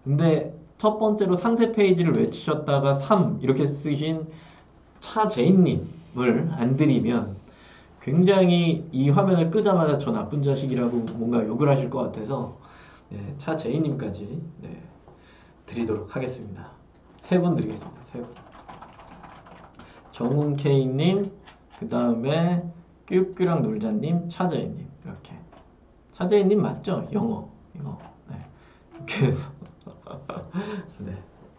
근데 첫 번째로 상세 페이지를 외치셨다가 3 이렇게 쓰신 차제인님을 안 드리면 굉장히 이 화면을 끄자마자 저 나쁜 자식이라고 뭔가 욕을 하실 것 같아서 차제인님까지 드리도록 하겠습니다. 3분 드리겠습니다. 3분. 정훈케이님, 그 다음에 뀨뀨랑 놀자님, 차제인님 이렇게. 차제인님 맞죠? 영어. 네. 이렇게 해서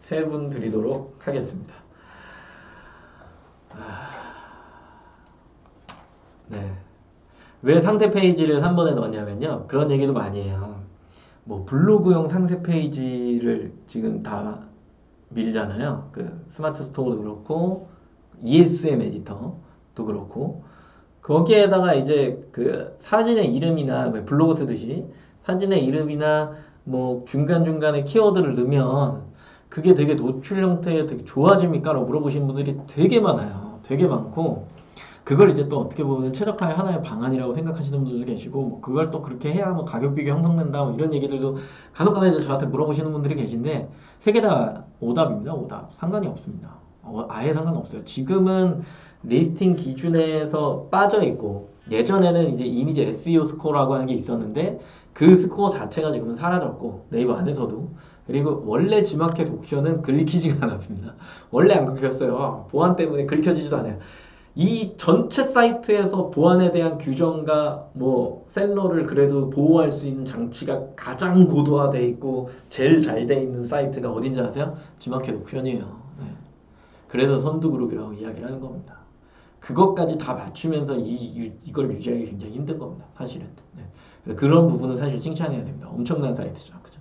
3분 드리도록 하겠습니다. 네. 왜 상세 페이지를 3번에 넣었냐면요. 그런 얘기도 많이 해요. 뭐 블로그용 상세 페이지를 지금 다 밀잖아요. 그 스마트 스토어도 그렇고 ESM 에디터도 그렇고 거기에다가 이제 그 사진의 이름이나 왜 블로그 쓰듯이 사진의 이름이나 뭐 중간중간에 키워드를 넣으면 그게 되게 노출 형태에 되게 좋아집니까? 라고 물어보시는 분들이 되게 많아요. 되게 많고 그걸 이제 또 어떻게 보면 최적화의 하나의 방안이라고 생각하시는 분들도 계시고 뭐 그걸 또 그렇게 해야 뭐 가격 비교 형성된다 뭐 이런 얘기들도 간혹가다 이제 저한테 물어보시는 분들이 계신데 세 개 다 오답입니다. 오답. 상관이 없습니다. 아예 상관없어요. 지금은 리스팅 기준에서 빠져 있고 예전에는 이제 이미지 SEO 스코어라고 하는 게 있었는데 그 스코어 자체가 지금은 사라졌고 네이버 안에서도 그리고 원래 G마켓 옵션은 긁히지가 않았습니다. 원래 안 긁혔어요. 보안 때문에 긁혀지지도 않아요. 이 전체 사이트에서 보안에 대한 규정과 뭐 셀러를 그래도 보호할 수 있는 장치가 가장 고도화돼 있고 제일 잘 돼 있는 사이트가 어딘지 아세요? G마켓 옵션이에요. 네. 그래서 선두그룹이라고 이야기를 하는 겁니다. 그것까지 다 맞추면서 이걸 유지하기 굉장히 힘든 겁니다. 사실은. 네. 그런 부분은 사실 칭찬해야 됩니다. 엄청난 사이트죠. 그죠?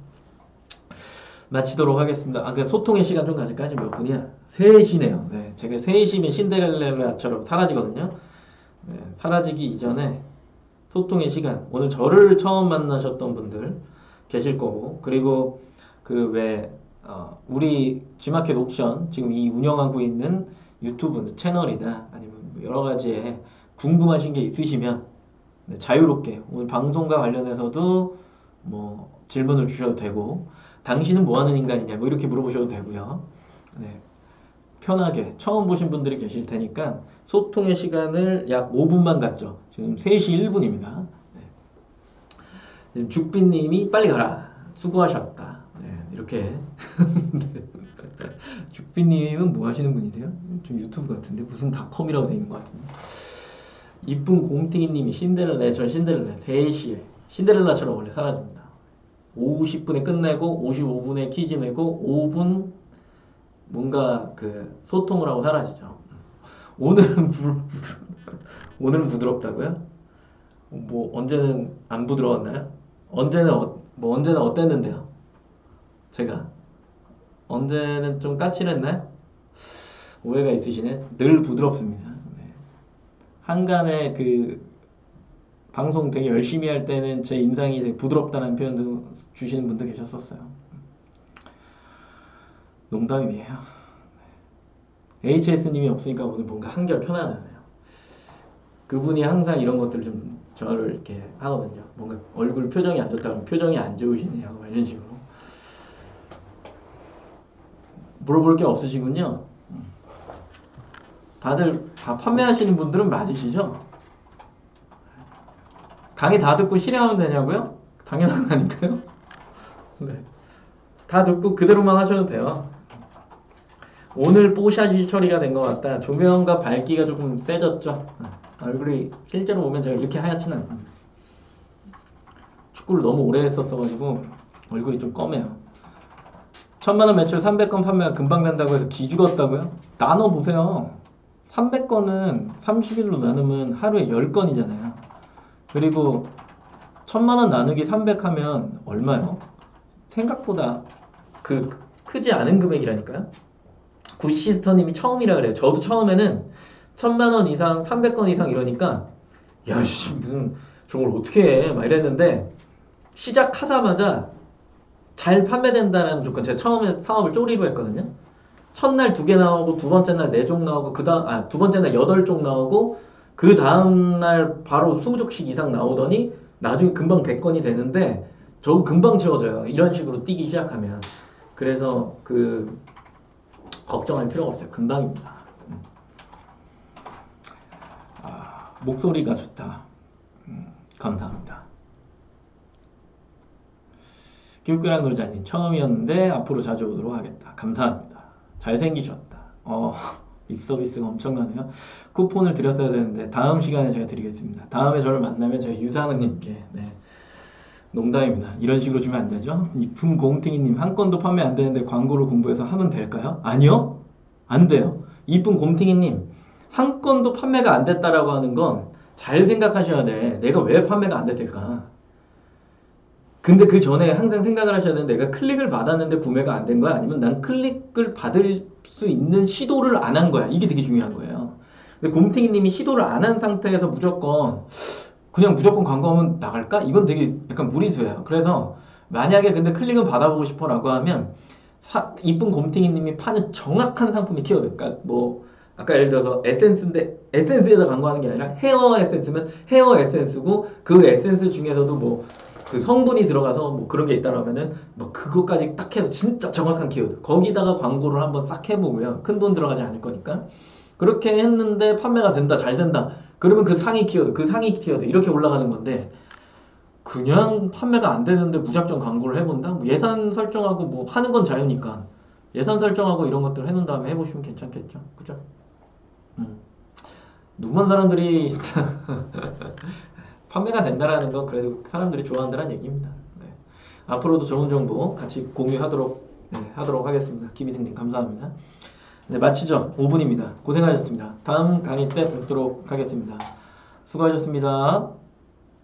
마치도록 하겠습니다. 그 소통의 시간 좀 가질까요? 지금 몇 분이야? 3시네요. 네, 제가 3시면 신데렐라처럼 사라지거든요. 네, 사라지기 이전에 소통의 시간. 오늘 저를 처음 만나셨던 분들 계실 거고, 그리고 우리 G마켓 옵션 지금 이 운영하고 있는 유튜브 채널이나 아니면 여러 가지에 궁금하신 게 있으시면 네, 자유롭게 오늘 방송과 관련해서도 뭐 질문을 주셔도 되고 당신은 뭐 하는 인간이냐 뭐 이렇게 물어보셔도 되고요. 네, 편하게 처음 보신 분들이 계실 테니까 소통의 시간을 약 5분만 갖죠. 지금 3시 1분입니다. 네. 죽비님이 빨리 가라. 수고하셨다. 네, 이렇게 죽비님은 뭐 하시는 분이세요? 좀 유튜브 같은데 무슨 닷컴이라고 되어 있는 것 같은데. 이쁜 곰탱이님이 신데렐라, 네, 전 신데렐라 3시에 신데렐라처럼 원래 사라집니다. 50분에 끝내고 55분에 퀴즈 내고 5분 뭔가 그 소통을 하고 사라지죠. 오늘은 오늘은 부드럽다고요? 뭐 언제는 안 부드러웠나요? 언제는 어땠는데요? 제가 언제는 좀 까칠했나요? 오해가 있으시네. 늘 부드럽습니다. 네. 한간에 그 방송 되게 열심히 할 때는 제 인상이 되게 부드럽다는 표현도 주시는 분도 계셨었어요. 농담이에요. HS님이 없으니까 오늘 뭔가 한결 편안하네요. 그분이 항상 이런 것들을 좀 저를 이렇게 하거든요. 뭔가 얼굴 표정이 안 좋다 그러면 표정이 안 좋으시네요. 이런 식으로. 물어볼 게 없으시군요. 다들 다 판매하시는 분들은 맞으시죠? 강의 다 듣고 실행하면 되냐고요? 당연한 거니까요. 네. 다 듣고 그대로만 하셔도 돼요. 오늘 뽀샤시 처리가 된 것 같다. 조명과 밝기가 조금 세졌죠. 얼굴이 실제로 보면 제가 이렇게 하얗진 않습니다. 축구를 너무 오래 했었어가지고 얼굴이 좀 검해요. 1000만원 매출 300건 판매가 금방 된다고 해서 기죽었다고요? 나눠보세요. 300건은 30일로 나누면 하루에 10건이잖아요. 그리고 1000만원 나누기 300 하면 얼마요? 생각보다 크지 않은 금액이라니까요. 굿시스터님이 처음이라 그래요. 저도 처음에는 1000만원 이상 300건 이상 이러니까 야씨 무슨 저걸 어떻게 해 막 이랬는데 시작하자마자 잘 판매된다는 조건. 제가 처음에 사업을 쪼리로 했거든요. 첫날 2개 나오고 두 번째 날 4종 나오고 두 번째 날 8종 나오고 그 다음날 바로 20족씩 이상 나오더니 나중에 금방 100건이 되는데 저 금방 채워져요. 이런 식으로 뛰기 시작하면. 그래서 걱정할 필요가 없어요. 금방입니다. 목소리가 좋다. 감사합니다. 낄낄한 놀자님 처음이었는데 앞으로 자주 오도록 하겠다. 감사합니다. 잘생기셨다. 립서비스가 엄청나네요. 쿠폰을 드렸어야 되는데 다음 시간에 제가 드리겠습니다. 다음에 저를 만나면 제가 유상은님께 네. 농담입니다. 이런 식으로 주면 안 되죠. 이품 곰탱이님 한 건도 판매 안 되는데 광고를 공부해서 하면 될까요? 아니요. 안 돼요. 이쁜 곰탱이님 한 건도 판매가 안 됐다라고 하는 건 잘 생각하셔야 돼. 내가 왜 판매가 안 됐을까? 근데 그 전에 항상 생각을 하셔야 되는데 내가 클릭을 받았는데 구매가 안 된 거야? 아니면 난 클릭을 받을 수 있는 시도를 안 한 거야? 이게 되게 중요한 거예요. 근데 곰탱이님이 시도를 안 한 상태에서 그냥 무조건 광고하면 나갈까? 이건 되게 약간 무리수예요. 그래서 만약에 근데 클릭은 받아보고 싶어라고 하면 이쁜 곰탱이님이 파는 정확한 상품의 키워드, 그러니까 뭐 아까 예를 들어서 에센스인데 에센스에다 광고하는 게 아니라 헤어 에센스면 헤어 에센스고 그 에센스 중에서도 뭐 그 성분이 들어가서 뭐 그런 게 있다라면은 뭐 그거까지 딱 해서 진짜 정확한 키워드 거기다가 광고를 한번 싹 해보면 큰 돈 들어가지 않을 거니까 그렇게 했는데 판매가 된다, 잘 된다. 그러면 그 상위 키워드, 그 상위 키워드 이렇게 올라가는 건데 그냥 판매가 안 되는데 무작정 광고를 해본다? 뭐 예산 설정하고 뭐 하는 건 자유니까 예산 설정하고 이런 것들 해놓은 다음에 해보시면 괜찮겠죠. 그죠? 누먼 사람들이 판매가 된다라는 건 그래도 사람들이 좋아한다는 얘기입니다. 네. 앞으로도 좋은 정보 같이 하도록 하겠습니다. 김희승님 감사합니다. 네, 마치죠. 5분입니다. 고생하셨습니다. 다음 강의 때 뵙도록 하겠습니다. 수고하셨습니다.